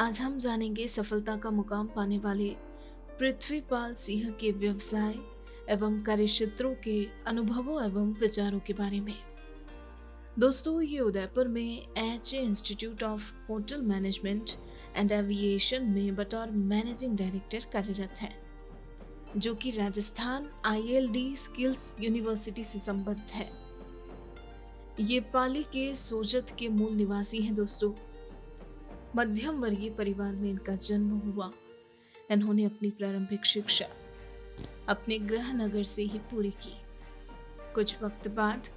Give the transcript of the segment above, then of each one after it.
आज हम जानेंगे सफलता का मुकाम पाने वाले पृथ्वीपाल सिंह के व्यवसाय एवं कार्यक्षेत्रों के अनुभवों एवं विचारों के बारे में। दोस्तों, ये उदयपुर में H institute of hotel management and aviation में बतौर मैनेजिंग डायरेक्टर कार्यरत हैं, जो कि राजस्थान ILD स्किल्स यूनिवर्सिटी से संबद्ध है। ये पाली के सोजत के मूल निवासी हैं। दोस्तों, मध्यम वर्गीय परिवार में इनका जन्म हुआ। इन्होंने अपनी प्रारंभिक शिक्षा अपने गृह नगर से ही पूरी की। कुछ वक्त बाद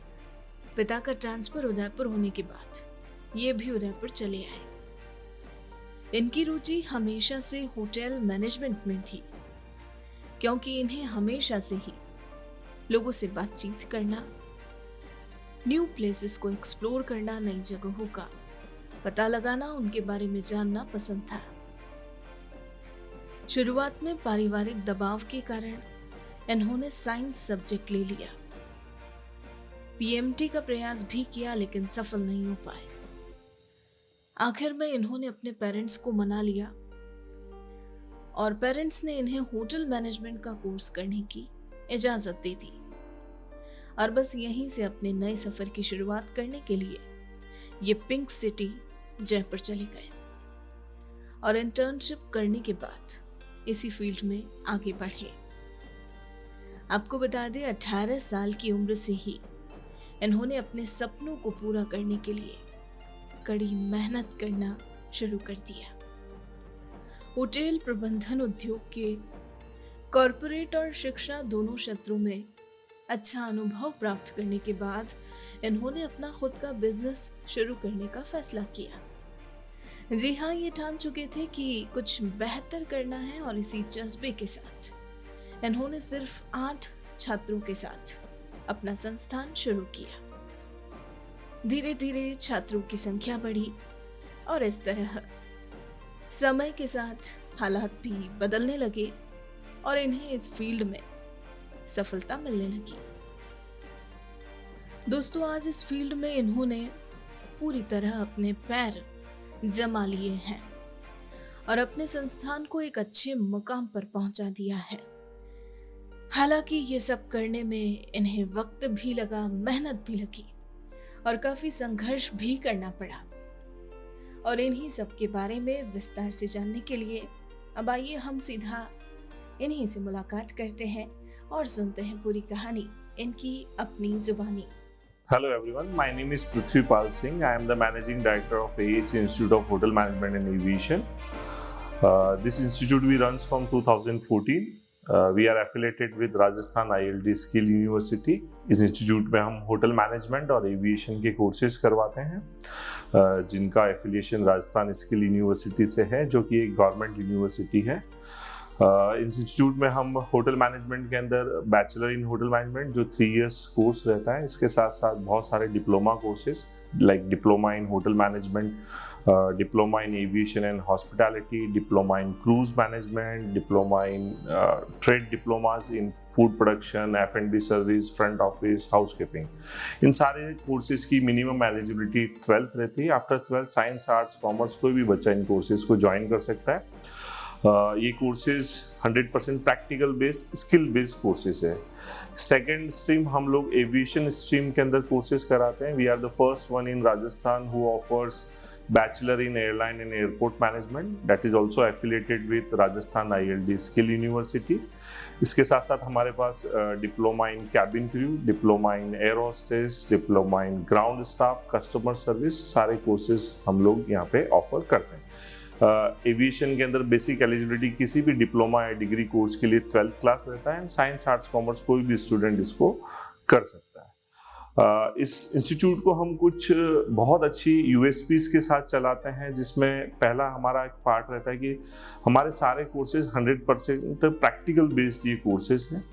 पिता का ट्रांसफर उदयपुर होने के बाद ये भी उदयपुर चले आए। इनकी रुचि हमेशा से होटल मैनेजमेंट में थी, क्योंकि इन्हें हमेशा से ही लोगों से बातचीत करना, न्यू प्लेसेस को एक्सप्लोर करना, नई जगहों का पता लगाना, उनके बारे में जानना पसंद था। शुरुआत में पारिवारिक दबाव के कारण इन्होंने साइंस सब्जेक्ट ले लिया। PMT का प्रयास भी किया, लेकिन सफल नहीं हो पाए। आखिर में इन्होंने अपने पेरेंट्स को मना लिया और पेरेंट्स ने इन्हें होटल मैनेजमेंट का कोर्स करने की इजाजत दे दी और बस यहीं से अपने नए सफर की शुरुआत करने के लिए ये पिंक सिटी जयपुर चले गए और इंटर्नशिप करने के बाद इसी फील्ड में आगे बढ़े। आपको बता दें, 18 साल की उम्र से ही इन्होंने अपने सपनों को पूरा करने के लिए कड़ी मेहनत करना शुरू कर दिया। होटल प्रबंधन उद्योग के कॉरपोरेट और शिक्षा दोनों क्षेत्रों में अच्छा अनुभव प्राप्त करने के बाद इन्होंने अपना खुद का बिजनेस शुरू करने का फैसला किया। जी हाँ, ये ठान चुके थे कि कुछ बेहतर करना है और इसी जज्बे के साथ इन्होंने सिर्फ 8 छात्रों के साथ अपना संस्थान शुरू किया। धीरे धीरे छात्रों की संख्या बढ़ी और इस तरह समय के साथ हालात भी बदलने लगे और इन्हें इस फील्ड में सफलता मिलने लगी। दोस्तों, आज इस फील्ड में इन्होंने पूरी तरह अपने पैर जमा लिए हैं और अपने संस्थान को एक अच्छे मुकाम पर पहुंचा दिया है। हालांकि ये सब करने में इन्हें वक्त भी लगा, मेहनत भी लगी और काफी संघर्ष भी करना पड़ा। और इन्हीं सब के बारे में विस्तार से जानने के लिए अब आइए हम सीधा इन्हीं से मुलाकात करते हैं और सुनते हैं पूरी कहानी इनकी अपनी जुबानी। Hello everyone, my name is Prithvipal Singh. I am the Managing Director of AH Institute of Hotel Management and Aviation. This institute we runs from 2014. We are affiliated with Rajasthan ILD Skill University. इस institute में हम hotel management और aviation के courses करवाते हैं, जिनका affiliation Rajasthan skill university से है, जो कि एक गवर्नमेंट यूनिवर्सिटी है। इस इंस्टीट्यूट में हम होटल मैनेजमेंट के अंदर बैचलर इन होटल मैनेजमेंट जो 3 इयर्स कोर्स रहता है, इसके साथ साथ बहुत सारे diploma courses like diploma in hotel management, diploma in aviation and hospitality, diploma in cruise management, diploma in trade diplomas in food production, F&B service, front office, housekeeping. इन सारे कोर्सेज की मिनिमम एलिजिबिलिटी 12th रहती है। After 12th science, arts, commerce कोई भी बच्चा इन courses को join कर सकता है। ये courses 100% practical based, skill based courses है। सेकेंड स्ट्रीम हम लोग एविएशन स्ट्रीम के अंदर कोर्सेज कराते हैं। We are the first one in Rajasthan who offers bachelor in airline and airport management, that is also affiliated with Rajasthan ILD skill university. इसके साथ साथ हमारे पास diploma in cabin crew, diploma in air hostess, diploma in ground staff, customer service, सारे courses हम लोग यहाँ पे ऑफर करते हैं। एविएशन के अंदर बेसिक एलिजिबिलिटी किसी भी डिप्लोमा या डिग्री कोर्स के लिए 12th क्लास रहता है। साइंस, आर्ट्स, कॉमर्स कोई भी स्टूडेंट इसको कर सकता है। इस इंस्टीट्यूट को हम कुछ बहुत अच्छी USPs के साथ चलाते हैं, जिसमें पहला हमारा एक पार्ट रहता है कि हमारे सारे कोर्सेज 100% प्रैक्टिकल बेस्ड ये कोर्सेज हैं।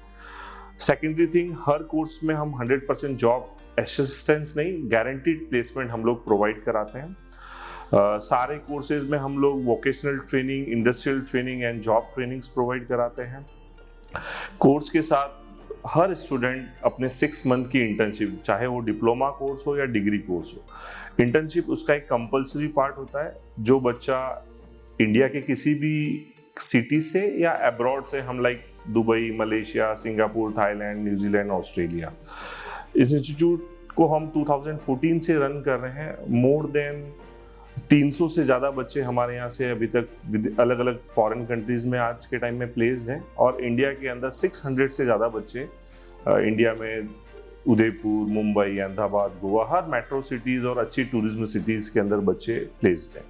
सेकेंडरी थिंग, हर कोर्स में हम 100% जॉब असिस्टेंस नहीं, गारंटीड प्लेसमेंट हम लोग प्रोवाइड कराते हैं। सारे कोर्सेज में हम लोग vocational training, industrial training and job trainings provide कराते हैं। कोर्स के साथ हर स्टूडेंट अपने 6 मंथ की इंटर्नशिप, चाहे वो डिप्लोमा कोर्स हो या डिग्री कोर्स हो, इंटर्नशिप उसका एक कंपलसरी पार्ट होता है। जो बच्चा इंडिया के किसी भी सिटी से या अब्रॉड से हम like Dubai, Malaysia, Singapore, Thailand, New Zealand, Australia. इस इंस्टीट्यूट को हम 2014 से रन कर रहे हैं। मोर देन 300 से ज़्यादा बच्चे हमारे यहाँ से अभी तक अलग अलग फॉरेन कंट्रीज़ में आज के टाइम में प्लेस्ड हैं, और इंडिया के अंदर 600 से ज़्यादा बच्चे इंडिया में उदयपुर, मुंबई, अहमदाबाद, गोवा, हर मेट्रो सिटीज़ और अच्छी टूरिज्म सिटीज़ के अंदर बच्चे प्लेस्ड हैं।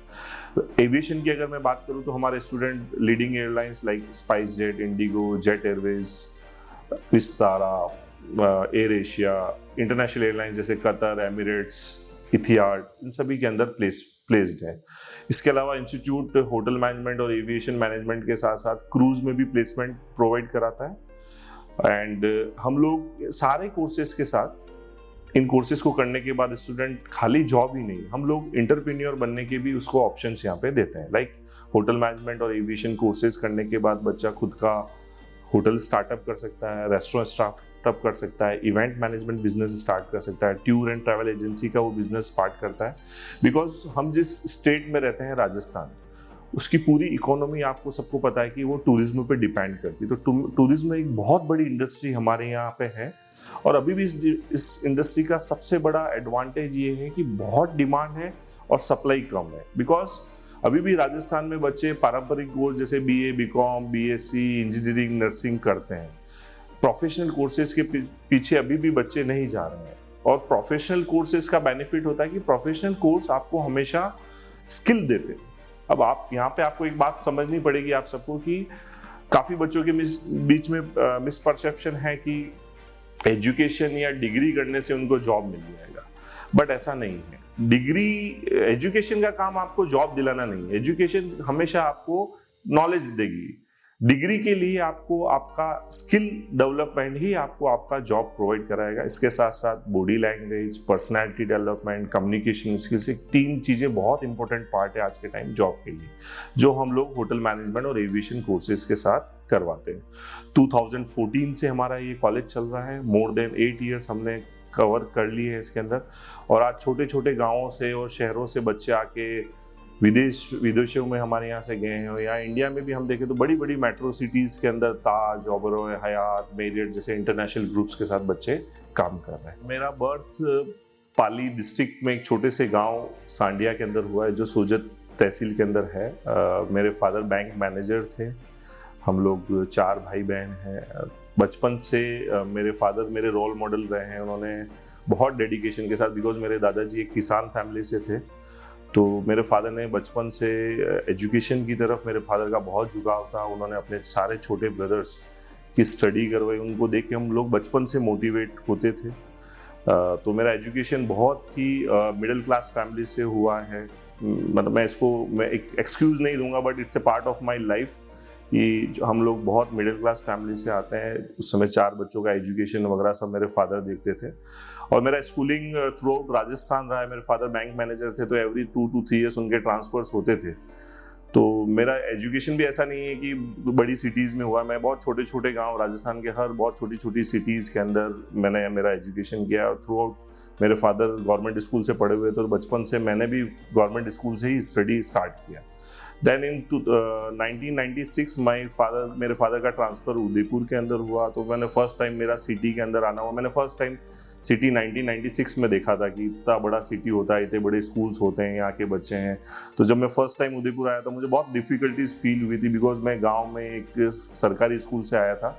एविएशन की अगर मैं बात करूँ तो हमारे student leading airlines like spice jet, Indigo, jet Airways, Vistara, air Asia, international airlines जैसे कतर, एमिरेट्स, इथियाड, इन सभी के अंदर प्लेस्ड है। इसके अलावा इंस्टीट्यूट होटल मैनेजमेंट और एविएशन मैनेजमेंट के साथ साथ क्रूज में भी प्लेसमेंट प्रोवाइड कराता है। एंड हम लोग सारे कोर्सेज के साथ, इन कोर्सेज को करने के बाद स्टूडेंट खाली जॉब ही नहीं, हम लोग इंटरप्रेन्योर बनने के भी उसको ऑप्शंस यहाँ पे देते हैं। लाइक होटल मैनेजमेंट और एविएशन कोर्सेज करने के बाद बच्चा खुद का होटल स्टार्टअप कर सकता है, रेस्टोरेंट स्टार्टअप कर सकता है, इवेंट मैनेजमेंट बिजनेस स्टार्ट कर सकता है, टूर एंड ट्रैवल एजेंसी का वो बिजनेस स्टार्ट करता है। बिकॉज हम जिस स्टेट में रहते हैं, राजस्थान, उसकी पूरी इकोनॉमी आपको सबको पता है कि वो टूरिज्म पे डिपेंड करती है। तो टूरिज्म एक बहुत बड़ी इंडस्ट्री हमारे यहाँ पे है, और अभी भी इस इंडस्ट्री का सबसे बड़ा एडवांटेज ये है कि बहुत डिमांड है और सप्लाई कम है। बिकॉज अभी भी राजस्थान में बच्चे पारंपरिक कोर्स जैसे BA, BCom, BSc, engineering, nursing करते हैं। प्रोफेशनल कोर्सेज के पीछे अभी भी बच्चे नहीं जा रहे हैं। और प्रोफेशनल कोर्सेज का बेनिफिट होता है कि प्रोफेशनल कोर्स आपको हमेशा स्किल देते हैं। अब आप यहाँ पे आपको एक बात समझनी पड़ेगी आप सबको कि काफ़ी बच्चों के बीच में मिसपरसेप्शन है कि एजुकेशन या डिग्री करने से उनको जॉब मिल जाएगा, बट ऐसा नहीं है। एजुकेशन का काम आपको जॉब दिलाना नहीं है। एजुकेशन हमेशा आपको नॉलेज देगी। डिग्री के लिए आपको आपका स्किल डेवलपमेंट ही आपको आपका जॉब प्रोवाइड कराएगा। इसके साथ साथ body language, personality development, communication skills, एक 3 चीज़ें बहुत इंपॉर्टेंट पार्ट है आज के टाइम जॉब के लिए, जो हम लोग होटल मैनेजमेंट और एविएशन कोर्सेज के साथ करवाते हैं। 2014 से हमारा ये कॉलेज चल रहा है। मोर देन 8 ईयर्स हमने कवर कर लिए हैं इसके अंदर, और आज छोटे छोटे गाँवों से और शहरों से बच्चे आके विदेशों में हमारे यहाँ से गए हैं, या इंडिया में भी हम देखें तो बड़ी बड़ी मेट्रो सिटीज़ के अंदर ताज, ओबेरॉय, हयात, मेरियट जैसे इंटरनेशनल ग्रुप्स के साथ बच्चे काम कर रहे हैं। मेरा बर्थ पाली डिस्ट्रिक्ट में एक छोटे से गांव सांडिया के अंदर हुआ है, जो सोजत तहसील के अंदर है। मेरे फादर बैंक मैनेजर थे। हम लोग 4 भाई बहन हैं। बचपन से मेरे फादर मेरे रोल मॉडल रहे हैं। उन्होंने बहुत डेडिकेशन के साथ, बिकॉज मेरे दादाजी एक किसान फैमिली से थे, तो मेरे फादर ने बचपन से एजुकेशन की तरफ मेरे फादर का बहुत झुकाव था। उन्होंने अपने सारे छोटे ब्रदर्स की स्टडी करवाई। उनको देख के हम लोग बचपन से मोटिवेट होते थे। तो मेरा एजुकेशन बहुत ही मिडिल क्लास फैमिली से हुआ है। मतलब मैं एक एक्सक्यूज़ नहीं दूंगा, but it's a part of my life कि हम लोग बहुत मिडिल क्लास फैमिली से आते हैं। उस समय 4 बच्चों का एजुकेशन वगैरह सब मेरे फादर देखते थे। और मेरा स्कूलिंग थ्रू आउट राजस्थान रहा है। मेरे फादर बैंक मैनेजर थे, तो एवरी 2 to 3 ईयर्स उनके ट्रांसफर्स होते थे। तो मेरा एजुकेशन भी ऐसा नहीं है कि बड़ी सिटीज़ में हुआ। मैं बहुत छोटे छोटे गांव, राजस्थान के हर बहुत छोटी छोटी सिटीज़ के अंदर मैंने मेरा एजुकेशन किया। और थ्रू आउट मेरे फादर गवर्नमेंट स्कूल से पढ़े हुए थे, तो बचपन से मैंने भी गवर्नमेंट स्कूल से ही स्टडी स्टार्ट किया। देन इन 1996 मेरे फादर का ट्रांसफ़र उदयपुर के अंदर हुआ। तो मैंने फर्स्ट टाइम मेरा सिटी के अंदर आना हुआ। मैंने फर्स्ट टाइम सिटी 1996 में देखा था कि इतना बड़ा सिटी होता है, इतने बड़े स्कूल्स होते हैं, यहाँ के बच्चे हैं। तो जब मैं फर्स्ट टाइम उदयपुर आया था, मुझे बहुत डिफ़िकल्टीज फील हुई थी, बिकॉज मैं गांव में एक सरकारी स्कूल से आया था,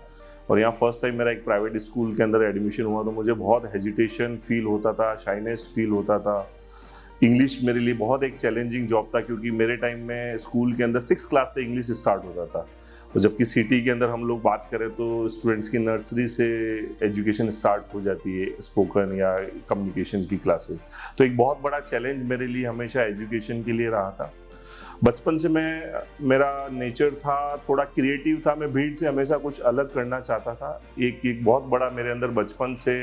और यहाँ फर्स्ट टाइम मेरा एक प्राइवेट स्कूल के अंदर एडमिशन हुआ। तो मुझे बहुत हेजिटेशन फील होता था, शाइनेस फील होता था। इंग्लिश मेरे लिए बहुत एक चैलेंजिंग जॉब था, क्योंकि मेरे टाइम में स्कूल के अंदर 6th क्लास से इंग्लिश स्टार्ट होता था। और जबकि सिटी के अंदर हम लोग बात करें तो स्टूडेंट्स की नर्सरी से एजुकेशन स्टार्ट हो जाती है, स्पोकन या कम्युनिकेशन की क्लासेस। तो एक बहुत बड़ा चैलेंज मेरे लिए हमेशा एजुकेशन के लिए रहा था। बचपन से मेरा नेचर था, थोड़ा क्रिएटिव था। मैं भीड़ से हमेशा कुछ अलग करना चाहता था। एक बहुत बड़ा मेरे अंदर बचपन से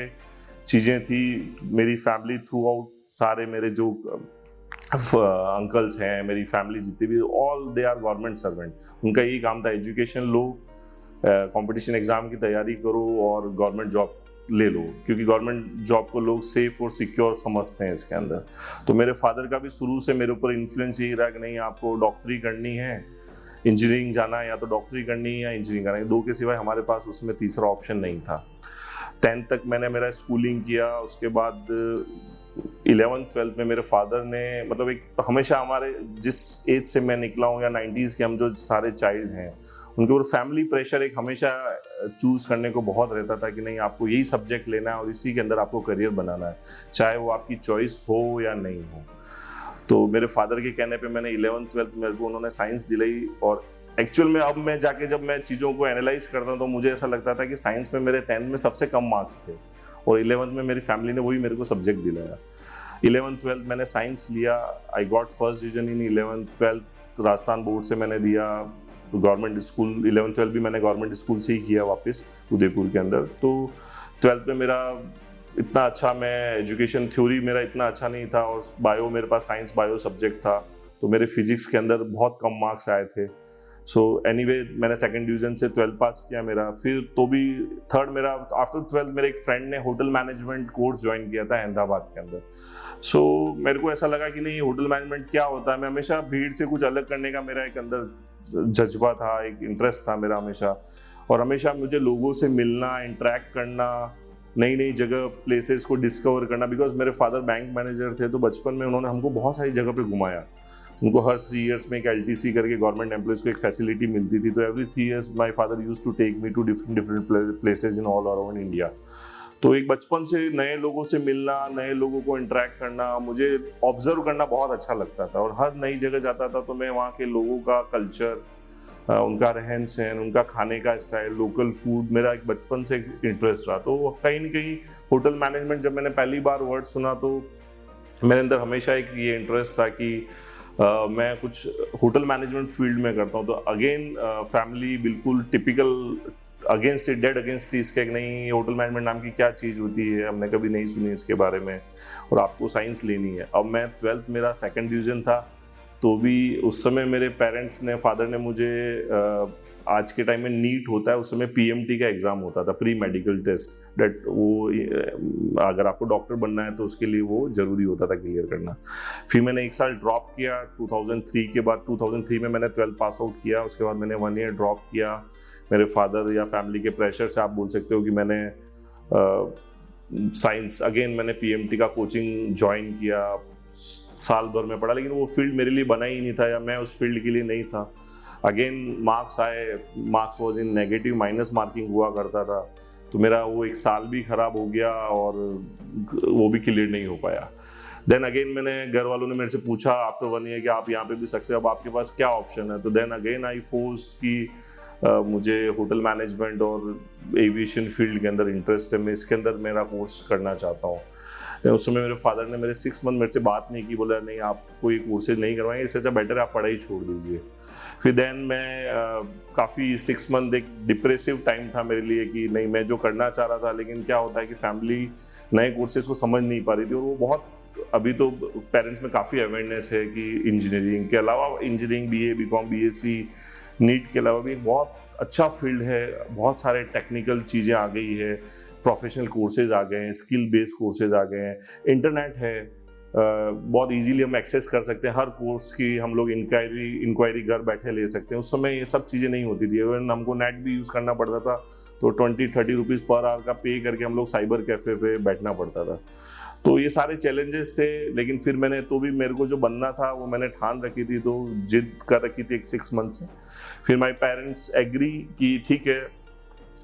चीज़ें थी। मेरी फैमिली थ्रू आउट, सारे मेरे जो अंकल्स हैं, मेरी फैमिली जितने भी, all they are government servant. उनका यही काम था, एजुकेशन लो, कंपटीशन एग्ज़ाम की तैयारी करो और गवर्नमेंट जॉब ले लो, क्योंकि गवर्नमेंट जॉब को लोग सेफ और सिक्योर समझते हैं इसके अंदर। तो मेरे फादर का भी शुरू से मेरे ऊपर इन्फ्लुएंस यही रहा कि नहीं, आपको डॉक्टरी करनी है, इंजीनियरिंग जाना है, या तो डॉक्टरी करनी है या इंजीनियरिंग करना है, दो के सिवाय हमारे पास उसमें तीसरा ऑप्शन नहीं था। 10th तक मैंने मेरा स्कूलिंग किया, उसके बाद 11th 12th में मेरे फादर ने, मतलब एक हमेशा हमारे जिस एज से मैं निकला हूँ या 90s के हम जो सारे चाइल्ड हैं, उनके ऊपर फैमिली प्रेशर एक हमेशा चूज़ करने को बहुत रहता था कि नहीं, आपको यही सब्जेक्ट लेना है और इसी के अंदर आपको करियर बनाना है, चाहे वो आपकी चॉइस हो या नहीं हो। तो मेरे फादर के कहने पे मैंने 11th 12th मेरे को उन्होंने साइंस दिलाई, और एक्चुअल में अब मैं जाके जब मैं चीज़ों को एनालाइज करता हूँ तो मुझे ऐसा लगता था कि साइंस में मेरे 10th में सबसे कम मार्क्स थे और 11th में मेरी फैमिली ने वही मेरे को सब्जेक्ट दिलाया। 11th 12th मैंने साइंस लिया, I got first division in 11th 12th, Rajasthan board से मैंने दिया। तो गवर्नमेंट स्कूल 11th 12th भी मैंने गवर्नमेंट स्कूल से ही किया वापस उदयपुर के अंदर। तो 12th में मेरा इतना अच्छा, मैं एजुकेशन थ्योरी मेरा इतना अच्छा नहीं था, और बायो मेरे पास साइंस बायो सब्जेक्ट था, तो मेरे फिजिक्स के अंदर बहुत कम मार्क्स आए थे। सो एनीवे मैंने सेकंड डिवीजन से 12th पास किया मेरा। फिर तो भी थर्ड मेरा आफ्टर 12th मेरे एक फ्रेंड ने होटल मैनेजमेंट कोर्स ज्वाइन किया था अहमदाबाद के अंदर। सो मेरे को ऐसा लगा कि नहीं, होटल मैनेजमेंट क्या होता है, मैं हमेशा भीड़ से कुछ अलग करने का मेरा एक अंदर जज्बा था, एक इंटरेस्ट था मेरा हमेशा, और हमेशा मुझे लोगों से मिलना, इंटरेक्ट करना, नई नई जगह प्लेसेस को डिस्कवर करना। बिकॉज मेरे फादर बैंक मैनेजर थे, तो बचपन में उन्होंने हमको बहुत सारी जगह पे घुमाया। उनको हर 3 years में एक LTC करके गवर्नमेंट एम्प्लॉइज को एक फैसिलिटी मिलती थी, तो every 3 years my father use to take me to different places in all around India. तो एक बचपन से नए लोगों से मिलना, नए लोगों को इंटरेक्ट करना, मुझे ऑब्जर्व करना बहुत अच्छा लगता था, और हर नई जगह जाता था तो मैं वहाँ के लोगों का कल्चर, उनका रहन सहन, उनका खाने का स्टाइल, लोकल फूड, मेरा एक बचपन से इंटरेस्ट रहा। तो कहीं ना कहीं होटल मैनेजमेंट जब मैंने पहली बार वर्ड सुना तो मेरे अंदर हमेशा एक ये इंटरेस्ट था कि मैं कुछ होटल मैनेजमेंट फील्ड में करता हूँ। तो अगेन फैमिली बिल्कुल टिपिकल अगेंस्ट डेड अगेंस्ट थी इसके, नहीं होटल मैनेजमेंट नाम की क्या चीज़ होती है, हमने कभी नहीं सुनी इसके बारे में, और आपको साइंस लेनी है। अब मैं 12th मेरा सेकंड डिवीज़न था, तो भी उस समय मेरे पेरेंट्स ने, फादर ने मुझे आज के टाइम में नीट होता है, उस समय PMT का एग्ज़ाम होता था, प्री मेडिकल टेस्ट, डेट वो अगर आपको डॉक्टर बनना है तो उसके लिए वो ज़रूरी होता था क्लियर करना। फिर मैंने 1 साल ड्रॉप किया 2003 के बाद। 2003 में मैंने 12th पास आउट किया, उसके बाद मैंने 1 year ड्रॉप किया। मेरे फादर या फैमिली के प्रेशर से आप बोल सकते हो कि मैंने साइंस अगेन मैंने PMT का कोचिंग ज्वाइन किया, साल भर में पढ़ा, लेकिन वो फील्ड मेरे लिए बना ही नहीं था, या मैं उस फील्ड के लिए नहीं था। अगेन मार्क्स आए, marks was in negative, minus marking हुआ करता था, तो मेरा वो 1 साल भी ख़राब हो गया और वो भी क्लियर नहीं हो पाया। देन अगेन मैंने, घर वालों ने मेरे से पूछा आफ्टर 1 year कि आप यहाँ पे भी सक्सेस, अब आपके पास क्या ऑप्शन है। तो देन अगेन आई फोर्स कि मुझे होटल मैनेजमेंट और एविएशन फील्ड के अंदर इंटरेस्ट है, मैं इसके अंदर मेरा कोर्स करना चाहता हूँ। उस समय मेरे फादर ने मेरे 6 month मेरे से बात नहीं की, बोला नहीं आप कोई कोर्सेज नहीं करवाएंगे, इससे अच्छा बेटर है आप पढ़ाई छोड़ दीजिए। फिर देन मैं काफ़ी 6 month एक डिप्रेसिव टाइम था मेरे लिए कि नहीं, मैं जो करना चाह रहा था, लेकिन क्या होता है कि फैमिली नए कोर्सेज को समझ नहीं पा रही थी, और वो बहुत, अभी तो पेरेंट्स में काफ़ी अवेयरनेस है कि इंजीनियरिंग के अलावा, engineering BA BCom BSc NEET के अलावा भी एक बहुत अच्छा फील्ड है, बहुत सारे टेक्निकल चीज़ें आ गई है, प्रोफेशनल कोर्सेज आ गए हैं, स्किल बेस्ड कोर्सेज आ गए हैं, इंटरनेट है, बहुत इजीली हम एक्सेस कर सकते हैं, हर कोर्स की हम लोग इंक्वायरी घर बैठे ले सकते हैं। उस समय ये सब चीज़ें नहीं होती थी, इवन हमको नेट भी यूज़ करना पड़ता था, तो 20-30 रुपीज़ पर आवर का पे करके हम लोग साइबर कैफ़े पे बैठना पड़ता था। तो ये सारे चैलेंजेस थे, लेकिन फिर मैंने, तो भी मेरे को जो बनना था वो मैंने ठान रखी थी, तो जिद कर रखी थी एक 6 month से। फिर माई पेरेंट्स एग्री कि ठीक है,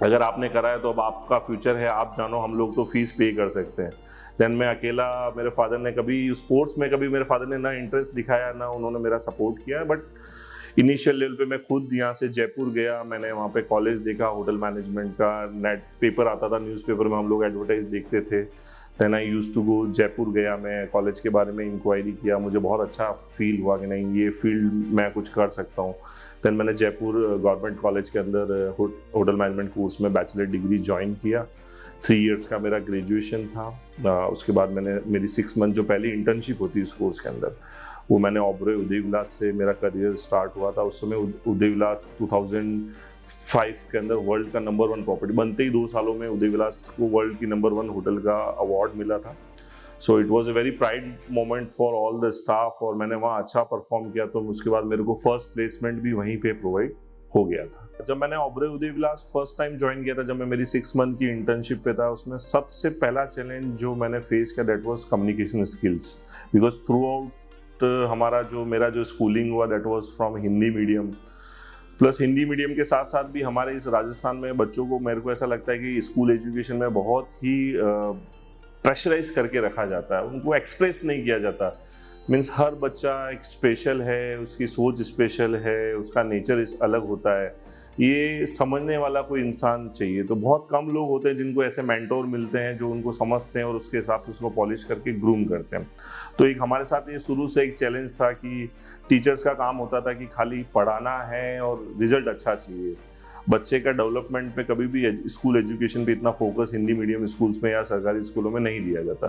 अगर आपने करा है तो अब आपका फ्यूचर है, आप जानो, हम लोग तो फीस पे कर सकते हैं। देन मैं अकेला, मेरे फादर ने कभी उस कोर्स में कभी मेरे फादर ने ना इंटरेस्ट दिखाया, ना उन्होंने मेरा सपोर्ट किया, बट इनिशियल लेवल पे मैं खुद यहाँ से जयपुर गया, मैंने वहाँ पे कॉलेज देखा होटल मैनेजमेंट का, नेट पेपर आता था, न्यूज़पेपर में हम लोग एडवर्टाइज देखते थे। Then I use to go, Jaipur गया, मैं कॉलेज के बारे में इंक्वायरी किया, मुझे बहुत अच्छा फील हुआ कि नहीं, ये फील्ड मैं कुछ कर सकता हूँ। देन मैंने जयपुर गवर्नमेंट कॉलेज के अंदर होटल मैनेजमेंट कोर्स में बैचलर डिग्री ज्वाइन किया। 3 years का मेरा ग्रेजुएशन था। उसके बाद मैंने, मेरी 6 month जो पहली इंटर्नशिप होती है इस कोर्स के अंदर, वो मैंने ओबरॉय उदय विलास से मेरा करियर स्टार्ट हुआ था। उस समय उदय विलास 5 के अंदर वर्ल्ड का नंबर 1 प्रॉपर्टी। बनते ही 2 सालों में उदय विलास को वर्ल्ड की नंबर 1 होटल का अवार्ड मिला था। So it was a very pride moment for all the staff, और मैंने वहाँ अच्छा परफॉर्म किया तो उसके बाद मेरे को फर्स्ट प्लेसमेंट भी वहीं पे प्रोवाइड हो गया था। जब मैंने ऑबरे उदय विलास फर्स्ट टाइम ज्वाइन किया था, जब मैं मेरी 6 मंथ की इंटर्नशिप पे था, उसमें सबसे पहला चैलेंज जो मैंने फेस किया that was communication skills, because through out हमारा जो मेरा जो स्कूलिंग हुआ that was from Hindi medium, plus Hindi medium के साथ साथ भी हमारे इस राजस्थान में बच्चों को, मेरे को ऐसा लगता है कि स्कूल एजुकेशन में बहुत ही प्रेशराइज करके रखा जाता है, उनको एक्सप्रेस नहीं किया जाता। मीन्स हर बच्चा एक स्पेशल है, उसकी सोच स्पेशल है, उसका नेचर अलग होता है, ये समझने वाला कोई इंसान चाहिए। तो बहुत कम लोग होते हैं जिनको ऐसे मेंटोर मिलते हैं जो उनको समझते हैं और उसके हिसाब से उसको पॉलिश करके ग्रूम करते हैं। तो एक हमारे साथ ये शुरू से एक चैलेंज था कि टीचर्स का काम होता था कि खाली पढ़ाना है और रिजल्ट अच्छा चाहिए। बच्चे का डेवलपमेंट पे कभी भी स्कूल एजुकेशन पे इतना फोकस हिंदी मीडियम स्कूल्स में या सरकारी स्कूलों में नहीं दिया जाता।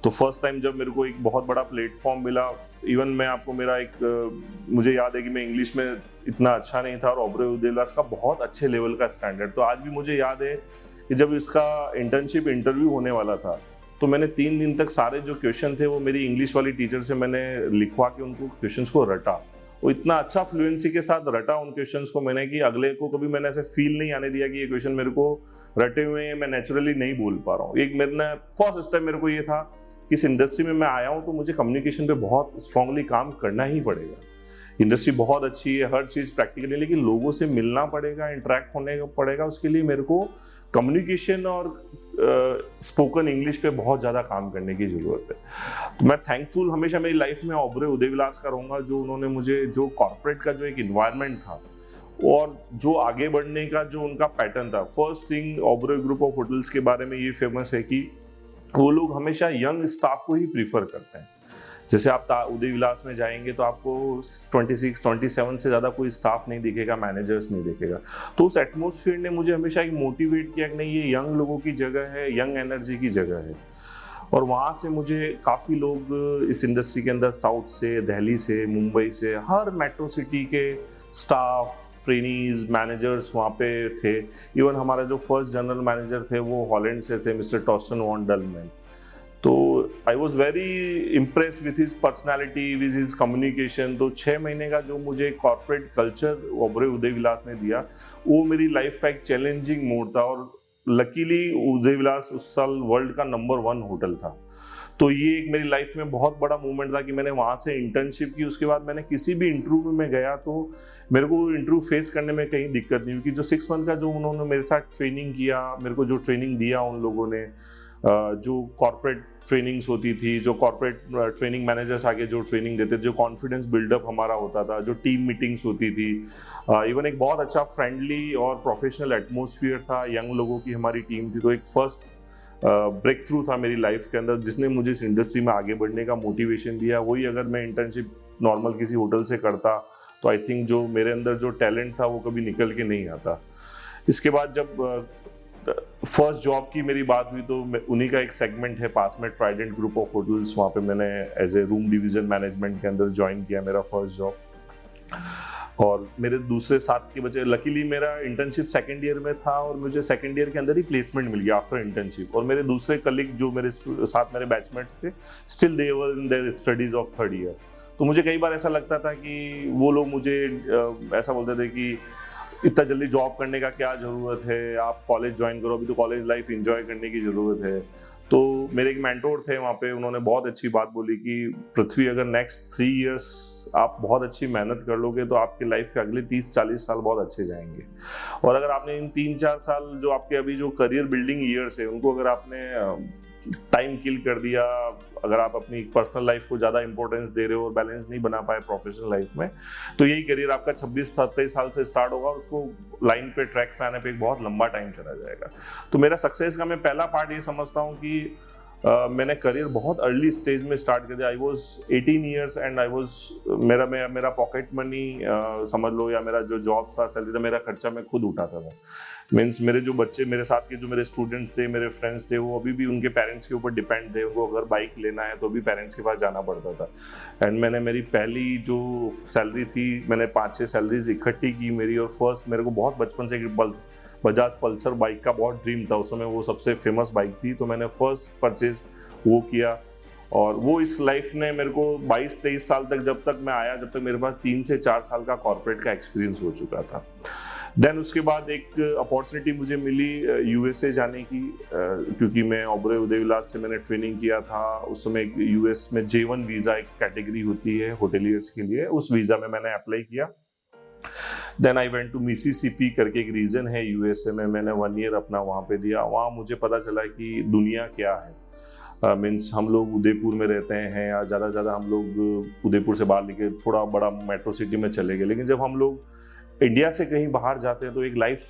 तो फर्स्ट टाइम जब मेरे को एक बहुत बड़ा प्लेटफॉर्म मिला, इवन मैं आपको मेरा मुझे याद है कि मैं इंग्लिश में इतना अच्छा नहीं था और ऑबरे उदय विलास का बहुत अच्छे लेवल का स्टैंडर्ड, तो आज भी मुझे याद है कि जब इसका इंटर्नशिप इंटरव्यू होने वाला था तो मैंने 3 दिन तक सारे जो क्वेश्चन थे वो मेरी इंग्लिश वाली टीचर से मैंने लिखवा के उनको क्वेश्चंस को रटा। वो इतना अच्छा फ्लुएंसी के साथ रटा उन क्वेश्चंस को मैंने कि अगले को कभी मैंने ऐसे फील नहीं आने दिया कि ये क्वेश्चन मेरे को रटे हुए हैं, मैं नेचुरली नहीं बोल पा रहा हूँ। एक मेरे फर्स्ट स्टेप मेरे को ये था कि इस इंडस्ट्री में मैं आया हूँ तो मुझे कम्युनिकेशन पे बहुत स्ट्रांगली काम करना ही पड़ेगा। इंडस्ट्री बहुत अच्छी है, हर चीज़ प्रैक्टिकल है, लेकिन लोगों से मिलना पड़ेगा, इंटरेक्ट होने पड़ेगा। उसके लिए मेरे को कम्युनिकेशन और स्पोकन इंग्लिश पे बहुत ज़्यादा काम करने की ज़रूरत है। तो मैं थैंकफुल हमेशा मेरी लाइफ में ऑबरे उदय विलास का रहूँगा, जो उन्होंने मुझे जो कॉर्पोरेट का जो एक इन्वायरमेंट था और जो आगे बढ़ने का जो उनका पैटर्न था। First thing, Oberoi group of hotels के बारे में ये फेमस है कि वो लोग हमेशा यंग स्टाफ को ही प्रीफर करते हैं। जैसे आप उदय विलास में जाएंगे तो आपको 26-27 से ज़्यादा कोई स्टाफ नहीं दिखेगा, मैनेजर्स नहीं दिखेगा। तो उस एटमॉस्फेयर ने मुझे हमेशा एक मोटिवेट किया कि नहीं, ये यंग लोगों की जगह है, यंग एनर्जी की जगह है। और वहाँ से मुझे काफ़ी लोग इस इंडस्ट्री के अंदर साउथ से, दिल्ली से, मुंबई से, हर मेट्रो सिटी के स्टाफ, ट्रेनीज, मैनेजर्स वहाँ पे थे। इवन हमारा जो फर्स्ट जनरल मैनेजर थे वो हॉलैंड से थे, मिस्टर टॉस्टन वॉन डलमैन। तो आई was very impress with his personality, with his communication. तो 6 महीने का जो मुझे कॉर्पोरेट कल्चर ऑबरे उदय विलास ने दिया, वो मेरी लाइफ का एक चैलेंजिंग मोड था। और लकीली उदय विलास उस साल वर्ल्ड का नंबर 1 होटल था। तो ये एक मेरी लाइफ में बहुत बड़ा मूवमेंट था कि मैंने वहाँ से इंटर्नशिप की। उसके बाद मैंने किसी भी इंटरव्यू में गया तो मेरे को इंटरव्यू फेस करने में कहीं दिक्कत नहीं, क्योंकि जो 6 मंथ का जो उन्होंने मेरे साथ ट्रेनिंग किया, मेरे को जो ट्रेनिंग दिया उन लोगों ने, जो कॉर्पोरेट ट्रेनिंग्स होती थी, जो कॉर्पोरेट ट्रेनिंग मैनेजर्स आके जो ट्रेनिंग देते थे, जो कॉन्फिडेंस बिल्डअप हमारा होता था, जो टीम मीटिंग्स होती थी, इवन एक बहुत अच्छा फ्रेंडली और प्रोफेशनल एटमॉस्फेयर था, यंग लोगों की हमारी टीम थी। तो एक फर्स्ट ब्रेक थ्रू था मेरी लाइफ के अंदर जिसने मुझे इस इंडस्ट्री में आगे बढ़ने का मोटिवेशन दिया। वही अगर मैं इंटर्नशिप नॉर्मल किसी होटल से करता तो आई थिंक जो मेरे अंदर जो टैलेंट था वो कभी निकल के नहीं आता। इसके बाद जब फर्स्ट जॉब की मेरी बात हुई तो उन्हीं का एक सेगमेंट है पास में, ट्राइडेंट ग्रुप ऑफ होटल्स, वहाँ पे मैंने as a room division management के अंदर ज्वाइन किया मेरा फर्स्ट जॉब। और मेरे दूसरे साथ के बच्चे, लकीली मेरा इंटर्नशिप सेकंड ईयर में था और मुझे सेकंड ईयर के अंदर ही प्लेसमेंट मिल गया आफ्टर इंटर्नशिप। और मेरे दूसरे कलीग जो मेरे साथ मेरे बैचमेट्स थे, still they were in their studies of third year. तो मुझे कई बार ऐसा लगता था कि वो लोग मुझे ऐसा बोलते थे कि इतना जल्दी जॉब करने का क्या ज़रूरत है, आप कॉलेज ज्वाइन करो, अभी तो कॉलेज लाइफ एंजॉय करने की ज़रूरत है। तो मेरे एक मेंटोर थे वहाँ पे, उन्होंने बहुत अच्छी बात बोली कि पृथ्वी, अगर नेक्स्ट 3 इयर्स आप बहुत अच्छी मेहनत कर लोगे तो आपके लाइफ के अगले 30-40 साल बहुत अच्छे जाएंगे। और अगर आपने इन 3-4 साल जो आपके अभी जो करियर बिल्डिंग ईयर्स है उनको अगर आपने टाइम किल कर दिया, अगर आप अपनी पर्सनल लाइफ को ज़्यादा इंपॉर्टेंस दे रहे हो और बैलेंस नहीं बना पाए प्रोफेशनल लाइफ में, तो यही करियर आपका 26-27 साल से स्टार्ट होगा और उसको लाइन पे, ट्रैक पे आने पे एक बहुत लंबा टाइम चला जाएगा। तो मेरा सक्सेस का मैं पहला पार्ट ये समझता हूँ कि मैंने करियर बहुत अर्ली स्टेज में स्टार्ट कर दिया। I was 18 years and I was मेरा पॉकेट मनी समझ लो, या मेरा जो जॉब था, सैलरी था, मेरा खर्चा मैं खुद उठाता था। मीन्स मेरे जो बच्चे, मेरे साथ के जो मेरे स्टूडेंट्स थे, मेरे फ्रेंड्स थे, वो अभी भी उनके पेरेंट्स के ऊपर डिपेंड थे। उनको अगर बाइक लेना है तो भी पेरेंट्स के पास जाना पड़ता था। एंड मैंने मेरी पहली जो सैलरी थी, मैंने 5-6 सैलरीज इकट्ठी की मेरी, और फर्स्ट मेरे को बहुत बचपन से बजाज पल्सर बाइक का बहुत ड्रीम था। उस समय वो सबसे फेमस बाइक थी, तो मैंने फर्स्ट परचेज वो किया। और वो इस लाइफ ने मेरे को 22-23 साल तक, जब तक मैं आया, जब तक मेरे पास 3 से 4 साल का कॉर्पोरेट का एक्सपीरियंस हो चुका था। देन उसके बाद एक अपॉर्चुनिटी मुझे मिली यूएसए जाने की, क्योंकि मैं ओबरॉय उदयविलास से मैंने ट्रेनिंग किया था। उस समय एक यूएस में J1 वीज़ा एक कैटेगरी होती है होटेलियर्स के लिए, उस वीज़ा में मैंने अप्लाई किया। Then I went to Mississippi करके एक रीजन है यूएसए में, मैंने 1 ईयर अपना वहाँ पे दिया। वहाँ मुझे पता चला कि दुनिया क्या है। मीन्स हम लोग उदयपुर में रहते हैं, या ज़्यादा से ज़्यादा हम लोग उदयपुर से बाहर लेके थोड़ा बड़ा मेट्रो सिटी में चले गए, लेकिन जब हम लोग इंडिया से कहीं बाहर जाते हैं तो एक लाइफ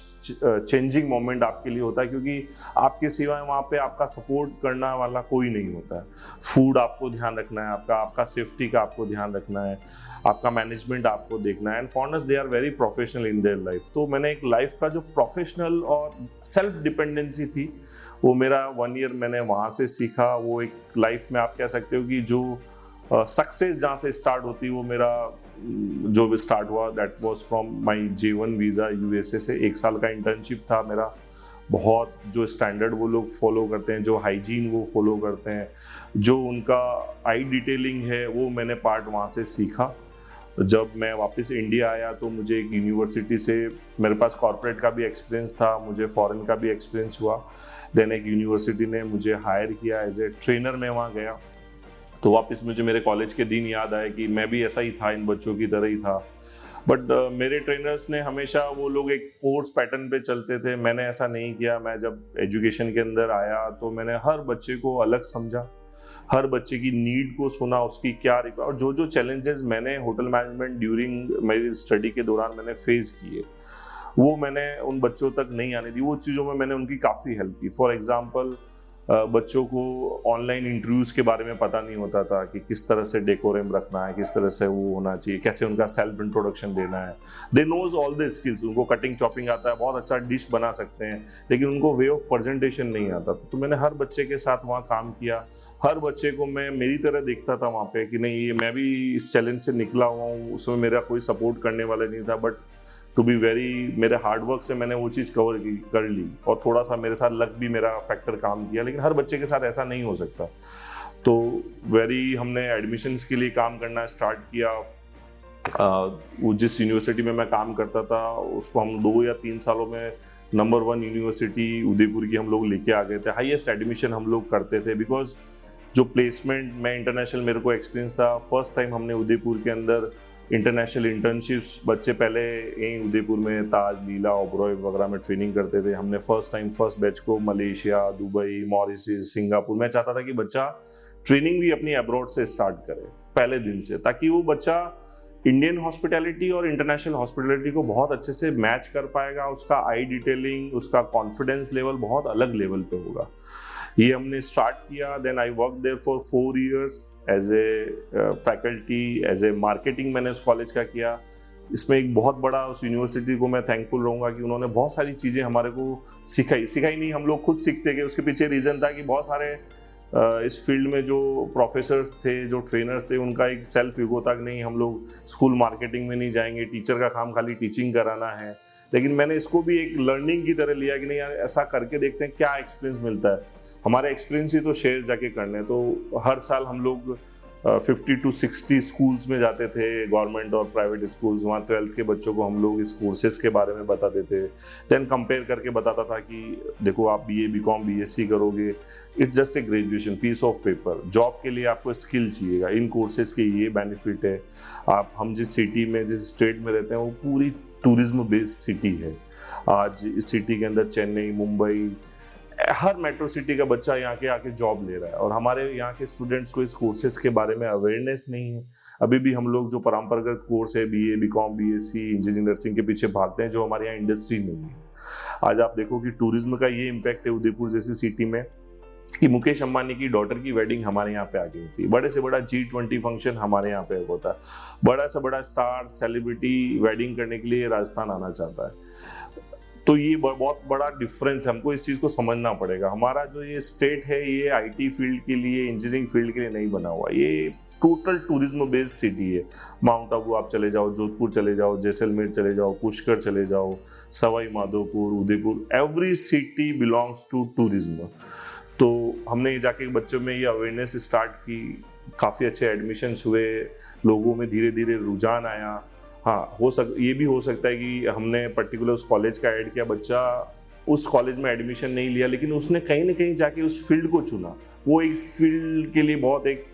चेंजिंग मोमेंट आपके लिए होता है, क्योंकि आपके सिवाय वहाँ पे आपका सपोर्ट करने वाला कोई नहीं होता है। फूड आपको ध्यान रखना है, आपका सेफ्टी का आपको ध्यान रखना है, आपका मैनेजमेंट आपको देखना है। And foreigners they are very professional in their life. तो मैंने एक लाइफ का जो प्रोफेशनल और सेल्फ डिपेंडेंसी थी, वो मेरा 1 ईयर मैंने वहाँ से सीखा। वो एक लाइफ में आप कह सकते हो कि जो सक्सेस जहाँ से स्टार्ट होती है, वो मेरा जो भी स्टार्ट हुआ that was from my J1 visa USA से। 1 साल का इंटर्नशिप था मेरा। बहुत जो स्टैंडर्ड वो लोग फॉलो करते हैं, जो हाइजीन वो फॉलो करते हैं, जो उनका आई डिटेलिंग है, वो मैंने पार्ट वहाँ से सीखा। जब मैं वापस इंडिया आया तो मुझे एक यूनिवर्सिटी से, मेरे पास कॉर्पोरेट का भी एक्सपीरियंस था, मुझे फॉरेन का भी एक्सपीरियंस हुआ। देन एक यूनिवर्सिटी ने मुझे हायर किया एज ए ट्रेनर। मैं वहाँ गया तो वापस मुझे मेरे कॉलेज के दिन याद आए कि मैं भी ऐसा ही था, इन बच्चों की तरह ही था। बट मेरे ट्रेनर्स ने हमेशा, वो लोग एक कोर्स पैटर्न पे चलते थे, मैंने ऐसा नहीं किया। मैं जब एजुकेशन के अंदर आया तो मैंने हर बच्चे को अलग समझा, हर बच्चे की नीड को सुना, उसकी क्या और जो चैलेंजेस मैंने होटल मैनेजमेंट ड्यूरिंग मेरी स्टडी के दौरान मैंने फेस किए, वो मैंने उन बच्चों तक नहीं आने दी। वो चीज़ों में मैंने उनकी काफ़ी हेल्प की। फॉर एग्जांपल, बच्चों को ऑनलाइन इंटरव्यूज़ के बारे में पता नहीं होता था कि किस तरह से डेकोरम रखना है, किस तरह से वो होना चाहिए, कैसे उनका सेल्फ इंट्रोडक्शन देना है। They knows all the skills, उनको कटिंग चॉपिंग आता है, बहुत अच्छा डिश बना सकते हैं, लेकिन उनको वे ऑफ प्रेजेंटेशन नहीं आता था। तो मैंने हर बच्चे के साथ वहाँ काम किया। हर बच्चे को मैं मेरी तरह देखता था वहाँ पे कि नहीं, ये मैं भी इस चैलेंज से निकला हुआ हूँ। उसमें मेरा कोई सपोर्ट करने वाला नहीं था, बट टू बी वेरी, मेरे हार्डवर्क से मैंने वो चीज़ कर ली, और थोड़ा सा मेरे साथ लक भी मेरा फैक्टर काम किया। लेकिन हर बच्चे के साथ ऐसा नहीं हो सकता। तो हमने एडमिशन्स के लिए काम करना स्टार्ट किया। वो जिस यूनिवर्सिटी में मैं काम करता था उसको हम 2 या 3 सालों में नंबर 1 यूनिवर्सिटी उदयपुर की हम लोग लेके आ गए थे। हाईएस्ट एडमिशन हम लोग करते थे, बिकॉज जो प्लेसमेंट में इंटरनेशनल मेरे को एक्सपीरियंस था। फर्स्ट टाइम हमने उदयपुर के अंदर इंटरनेशनल इंटर्नशिप्स, बच्चे पहले यहीं उदयपुर में ताज, लीला, ओबरॉय वगैरह में ट्रेनिंग करते थे। हमने फर्स्ट बैच को मलेशिया, दुबई, मॉरिशस, सिंगापुर। मैं चाहता था कि बच्चा ट्रेनिंग भी अपनी अब्रॉड से स्टार्ट करे पहले दिन से, ताकि वो बच्चा इंडियन हॉस्पिटैलिटी और इंटरनेशनल हॉस्पिटैलिटी को बहुत अच्छे से मैच कर पाएगा। उसका आई डिटेलिंग, उसका कॉन्फिडेंस लेवल बहुत अलग लेवल पे होगा। ये हमने स्टार्ट किया। Then I work there for 4 years as a faculty, as a marketing मैंने उस कॉलेज का किया। इसमें एक बहुत बड़ा, उस यूनिवर्सिटी को मैं थैंकफुल रहूँगा कि उन्होंने बहुत सारी चीज़ें हमारे को सिखाई नहीं, हम लोग खुद सीखते गए। उसके पीछे रीज़न था कि बहुत सारे इस फील्ड में जो प्रोफेसर्स थे, जो ट्रेनर्स थे, उनका एक सेल्फ ईगो था कि नहीं, हम लोग स्कूल मार्केटिंग में नहीं जाएंगे, टीचर का काम खाली टीचिंग कराना है। लेकिन मैंने इसको भी एक लर्निंग की तरह लिया कि नहीं यार, ऐसा करके देखते हैं क्या एक्सपीरियंस मिलता है। हमारे एक्सपीरियंस ही तो शेयर जाके करने। तो हर साल हम लोग 50 to 60 स्कूल्स में जाते थे, गवर्नमेंट और प्राइवेट स्कूल्स। वहाँ 12th के बच्चों को हम लोग इस कोर्सेज के बारे में बताते थे। देन कंपेयर करके बताता था कि देखो, आप BA, BCom, BSc करोगे, it's just a graduation, piece of paper. Job के लिए आपको स्किल चाहिएगा, इन कोर्सेज के ये बेनिफिट है। हम जिस सिटी में, जिस स्टेट में रहते हैं, वो पूरी टूरिज्म बेस्ड सिटी है। आज इस सिटी के अंदर चेन्नई, मुंबई, हर मेट्रो सिटी का बच्चा यहाँ के आके जॉब ले रहा है, और हमारे यहाँ के स्टूडेंट्स को इस कोर्सेज के बारे में अवेयरनेस नहीं है। अभी भी हम लोग जो परंपरागत कोर्स है, BA, BCom, BSc, engineering, nursing के पीछे भागते हैं, जो हमारे यहाँ इंडस्ट्री नहीं है। आज आप देखो कि टूरिज्म का ये इम्पैक्ट है उदयपुर जैसी सिटी में, कि मुकेश अंबानी की डॉटर की वेडिंग हमारे यहाँ पे आके होती है। बड़े से बड़ा G20 फंक्शन हमारे यहाँ पे होता है। बड़ा से बड़ा स्टार, सेलिब्रिटी वेडिंग करने के लिए राजस्थान आना चाहता है। तो ये बहुत बड़ा डिफरेंस है, हमको इस चीज़ को समझना पड़ेगा। हमारा जो ये स्टेट है ये आईटी फील्ड के लिए, इंजीनियरिंग फील्ड के लिए नहीं बना हुआ, ये टोटल टूरिज्म बेस्ड सिटी है। माउंट आबू आप चले जाओ, जोधपुर चले जाओ, जैसलमेर चले जाओ, पुष्कर चले जाओ, Sawai Madhopur, Udaipur, every city belongs to tourism. तो हमने ये जाके बच्चों में ये अवेयरनेस स्टार्ट की, काफ़ी अच्छे एडमिशन्स हुए, लोगों में धीरे धीरे रुझान आया। हाँ, ये भी हो सकता है कि हमने पर्टिकुलर उस कॉलेज का ऐड किया, बच्चा उस कॉलेज में एडमिशन नहीं लिया, लेकिन उसने कहीं ना कहीं जाके उस फील्ड को चुना। वो एक फील्ड के लिए बहुत एक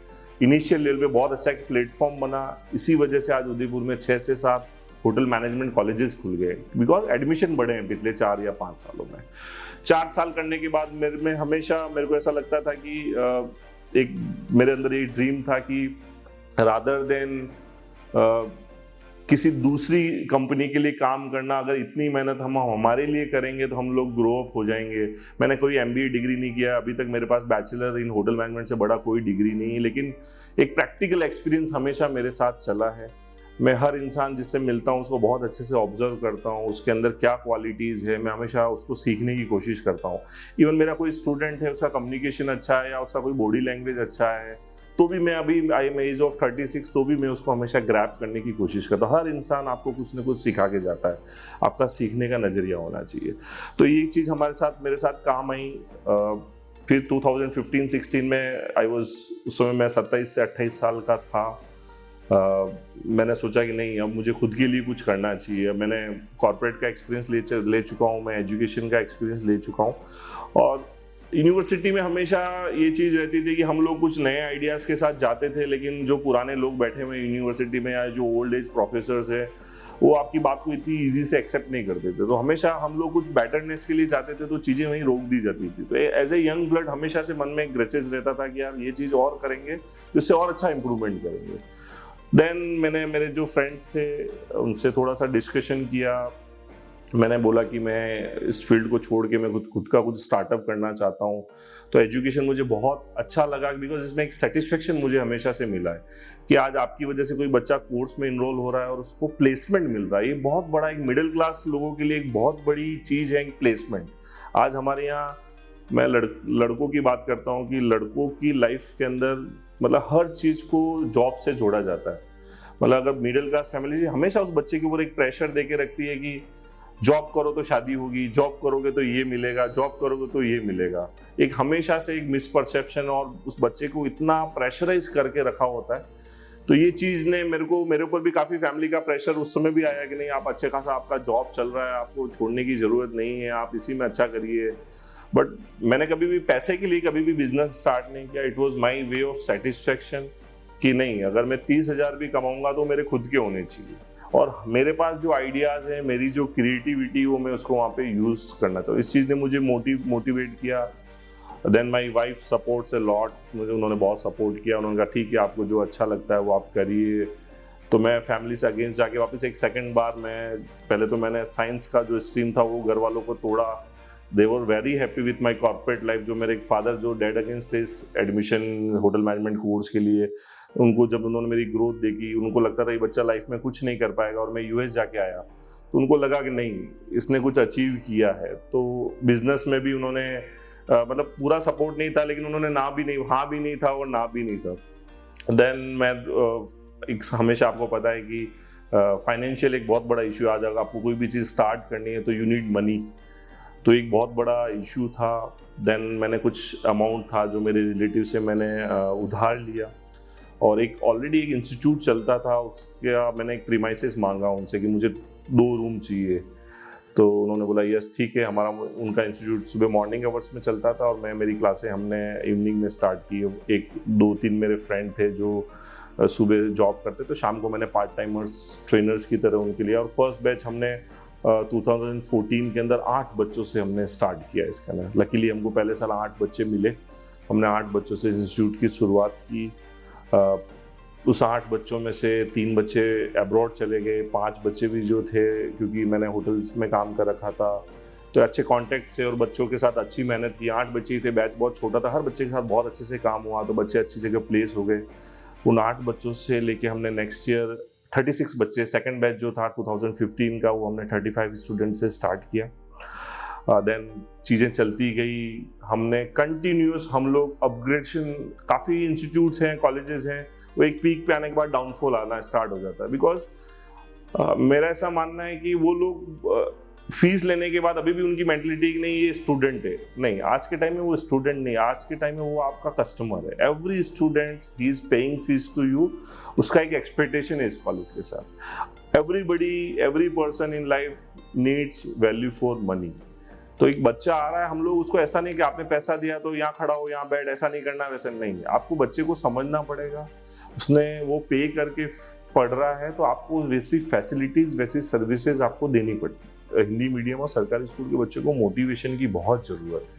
इनिशियल लेवल पे बहुत अच्छा एक प्लेटफॉर्म बना। इसी वजह से आज उदयपुर में 6 से 7 होटल मैनेजमेंट कॉलेजेस खुल गए, बिकॉज एडमिशन बढ़े हैं पिछले 4 या 5 सालों में। 4 साल करने के बाद मेरे को ऐसा लगता था कि एक मेरे अंदर एक ड्रीम था कि रादर देन किसी दूसरी कंपनी के लिए काम करना, अगर इतनी मेहनत हम हमारे लिए करेंगे तो हम लोग ग्रो अप हो जाएंगे। मैंने कोई MBA डिग्री नहीं किया, अभी तक मेरे पास बैचलर इन होटल मैनेजमेंट से बड़ा कोई डिग्री नहीं है, लेकिन एक प्रैक्टिकल एक्सपीरियंस हमेशा मेरे साथ चला है। मैं हर इंसान जिससे मिलता हूँ उसको बहुत अच्छे से ऑब्जर्व करता हूँ, उसके अंदर क्या क्वालिटीज़ है, मैं हमेशा उसको सीखने की कोशिश करता हूँ। इवन मेरा कोई स्टूडेंट है, उसका कम्युनिकेशन अच्छा है या उसका कोई बॉडी लैंग्वेज अच्छा है, तो भी मैं अभी आई एम एज ऑफ 36, तो भी मैं उसको हमेशा ग्रैब करने की कोशिश करता हूँ। हर इंसान आपको कुछ ना कुछ सिखा के जाता है, आपका सीखने का नज़रिया होना चाहिए। तो ये चीज़ मेरे साथ काम आई। फिर 2015-16 में उस समय मैं 27 से 28 साल का था। मैंने सोचा कि नहीं, अब मुझे खुद के लिए कुछ करना चाहिए। मैंने कॉर्पोरेट का एक्सपीरियंस ले चुका हूँ, मैं एजुकेशन का एक्सपीरियंस ले चुका हूँ, और यूनिवर्सिटी में हमेशा ये चीज़ रहती थी कि हम लोग कुछ नए आइडियाज़ के साथ जाते थे, लेकिन जो पुराने लोग बैठे हुए यूनिवर्सिटी में या जो ओल्ड एज प्रोफेसर्स हैं वो आपकी बात को इतनी ईजी से एक्सेप्ट नहीं करते थे। तो हमेशा हम लोग कुछ बेटरनेस के लिए जाते थे तो चीज़ें वहीं रोक दी जाती थी। तो एज ए यंग ब्लड हमेशा से मन में एक ग्रचेस रहता था कि यार ये चीज़ और करेंगे, इससे और अच्छा इंप्रूवमेंट करेंगे। देन मैंने मेरे जो फ्रेंड्स थे उनसे थोड़ा सा डिस्कशन किया। मैंने बोला कि मैं इस फील्ड को छोड़ के मैं खुद का कुछ स्टार्टअप करना चाहता हूँ। तो एजुकेशन मुझे बहुत अच्छा लगा, बिकॉज इसमें एक सेटिस्फेक्शन मुझे हमेशा से मिला है कि आज आपकी वजह से कोई बच्चा कोर्स में इनरोल हो रहा है और उसको प्लेसमेंट मिल रहा है। ये बहुत बड़ा, एक मिडिल क्लास लोगों के लिए एक बहुत बड़ी चीज़ है प्लेसमेंट। आज हमारे यहाँ मैं लड़कों की बात करता हूँ कि लड़कों की लाइफ के अंदर मतलब हर चीज़ को जॉब से जोड़ा जाता है। मतलब अगर मिडिल क्लास फैमिली हमेशा उस बच्चे के ऊपर एक प्रेशर दे के रखती है कि जॉब करो तो शादी होगी, जॉब करोगे तो ये मिलेगा, जॉब करोगे तो ये मिलेगा। एक हमेशा से एक मिसपरसेप्शन और उस बच्चे को इतना प्रेशराइज करके रखा होता है। तो ये चीज़ ने मेरे ऊपर भी काफ़ी फैमिली का प्रेशर उस समय भी आया कि नहीं, आप अच्छे खासा आपका जॉब चल रहा है, आपको छोड़ने की ज़रूरत नहीं है, आप इसी में अच्छा करिए। बट मैंने कभी भी पैसे के लिए कभी भी बिजनेस स्टार्ट नहीं किया। It was my way of satisfaction कि नहीं, अगर मैं 30,000 भी कमाऊंगा तो मेरे खुद के होने चाहिए, और मेरे पास जो आइडियाज़ हैं, मेरी जो क्रिएटिविटी, वो मैं उसको वहाँ पे यूज़ करना चाहूँ। इस चीज़ ने मुझे मोटिवेट किया। Then my wife supports a lot, मुझे उन्होंने बहुत सपोर्ट किया। उन्होंने कहा ठीक है, आपको जो अच्छा लगता है वो आप करिए। तो मैं फैमिली से अगेंस्ट जाके वापस एक सेकंड बार पहले तो मैंने साइंस का जो स्ट्रीम था वो घर वालों को तोड़ा। They were very happy with my corporate life. जो मेरे एक फादर जो डेड अगेंस्ट थे इस एडमिशन होटल मैनेजमेंट कोर्स के लिए, उनको जब उन्होंने मेरी ग्रोथ देखी, उनको लगता था ये बच्चा लाइफ में कुछ नहीं कर पाएगा, और मैं US जाके आया तो उनको लगा कि नहीं, इसने कुछ अचीव किया है। तो बिजनेस में भी उन्होंने मतलब पूरा सपोर्ट नहीं था, लेकिन उन्होंने हाँ भी नहीं था और ना भी नहीं था। देन मैं हमेशा आपको पता है कि फाइनेंशियल एक बहुत बड़ा इशू आ जाएगा। आपको कोई भी चीज़ स्टार्ट करनी है तो यू नीड मनी, तो एक बहुत बड़ा इशू था। देन मैंने कुछ अमाउंट था जो मेरे रिलेटिव से मैंने उधार लिया, और एक ऑलरेडी एक इंस्टीट्यूट चलता था उसका मैंने एक प्रीमाइसेस मांगा उनसे कि मुझे 2 रूम चाहिए। तो उन्होंने बोला यस ठीक है। उनका इंस्टीट्यूट सुबह मॉर्निंग आवर्स में चलता था और मेरी क्लासें हमने इवनिंग में स्टार्ट की। 1-2-3 मेरे फ्रेंड थे जो सुबह जॉब करते, तो शाम को मैंने पार्ट टाइमर्स ट्रेनर्स की तरह उनके लिए, और फर्स्ट बैच हमने 2014 के अंदर 8 बच्चों से हमने स्टार्ट किया इसका ना। लकीली हमको पहले साल 8 बच्चे मिले, हमने 8 बच्चों से इंस्टीट्यूट की शुरुआत की। उस 8 बच्चों में से 3 बच्चे अब्रॉड चले गए, 5 बच्चे भी जो थे, क्योंकि मैंने होटल्स में काम कर रखा था तो अच्छे कॉन्टैक्ट से और बच्चों के साथ अच्छी मेहनत की। 8 बच्चे ही थे, बैच बहुत छोटा था, हर बच्चे के साथ बहुत अच्छे से काम हुआ, तो बच्चे अच्छी जगह प्लेस हो गए। उन 8 बच्चों से लेके हमने नेक्स्ट ईयर 36 बच्चे, सेकंड बैच जो था 2015 का, वो हमने 35 स्टूडेंट से स्टार्ट किया। देन चीज़ें चलती गई, हमने कंटिन्यूस हम लोग अपग्रेडेशन, काफ़ी इंस्टीट्यूट्स हैं, कॉलेजेस हैं, वो एक पीक पे आने के बाद डाउनफॉल आना स्टार्ट हो जाता है। बिकॉज मेरा ऐसा मानना है कि वो लोग फीस लेने के बाद अभी भी उनकी मेंटलिटी कि नहीं ये स्टूडेंट है। नहीं, आज के टाइम में वो स्टूडेंट नहीं, आज के टाइम में वो आपका कस्टमर है। Every student he is paying fees to you, उसका एक एक्सपेक्टेशन है इस कॉलेज के साथ। Every person in life needs value for money. तो एक बच्चा आ रहा है, हम लोग उसको ऐसा नहीं कि आपने पैसा दिया तो यहाँ खड़ा हो, यहाँ बैठ, ऐसा नहीं करना, वैसा नहीं। आपको बच्चे को समझना पड़ेगा, उसने वो पे करके पढ़ रहा है तो आपको वैसी फैसिलिटीज, वैसी सर्विसेज आपको देनी पड़ती है। हिंदी मीडियम और सरकारी स्कूल के बच्चे को मोटिवेशन की बहुत ज़रूरत है।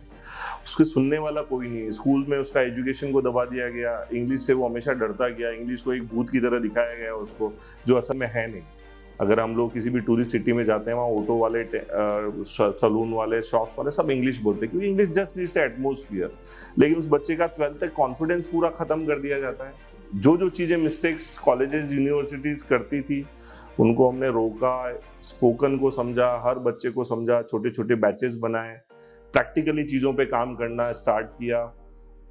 उसके सुनने वाला कोई नहीं है। स्कूल में उसका एजुकेशन को दबा दिया गया, इंग्लिश से वो हमेशा डरता गया, इंग्लिश को एक भूत की तरह दिखाया गया उसको, जो असल में है नहीं। अगर हम लोग किसी भी टूरिस्ट सिटी में जाते हैं, वहाँ ऑटो वाले, सलून वाले, शॉप्स वाले सब इंग्लिश बोलते हैं, क्योंकि इंग्लिश जस्ट नीड्स एटमोसफियर। लेकिन उस बच्चे का 12th तक कॉन्फिडेंस पूरा ख़त्म कर दिया जाता है। जो चीज़ें मिस्टेक्स कॉलेजेस, यूनिवर्सिटीज़ करती थी, उनको हमने रोका, स्पोकन को समझा, हर बच्चे को समझा, छोटे छोटे बैचेस बनाए, प्रैक्टिकली चीज़ों पे काम करना स्टार्ट किया।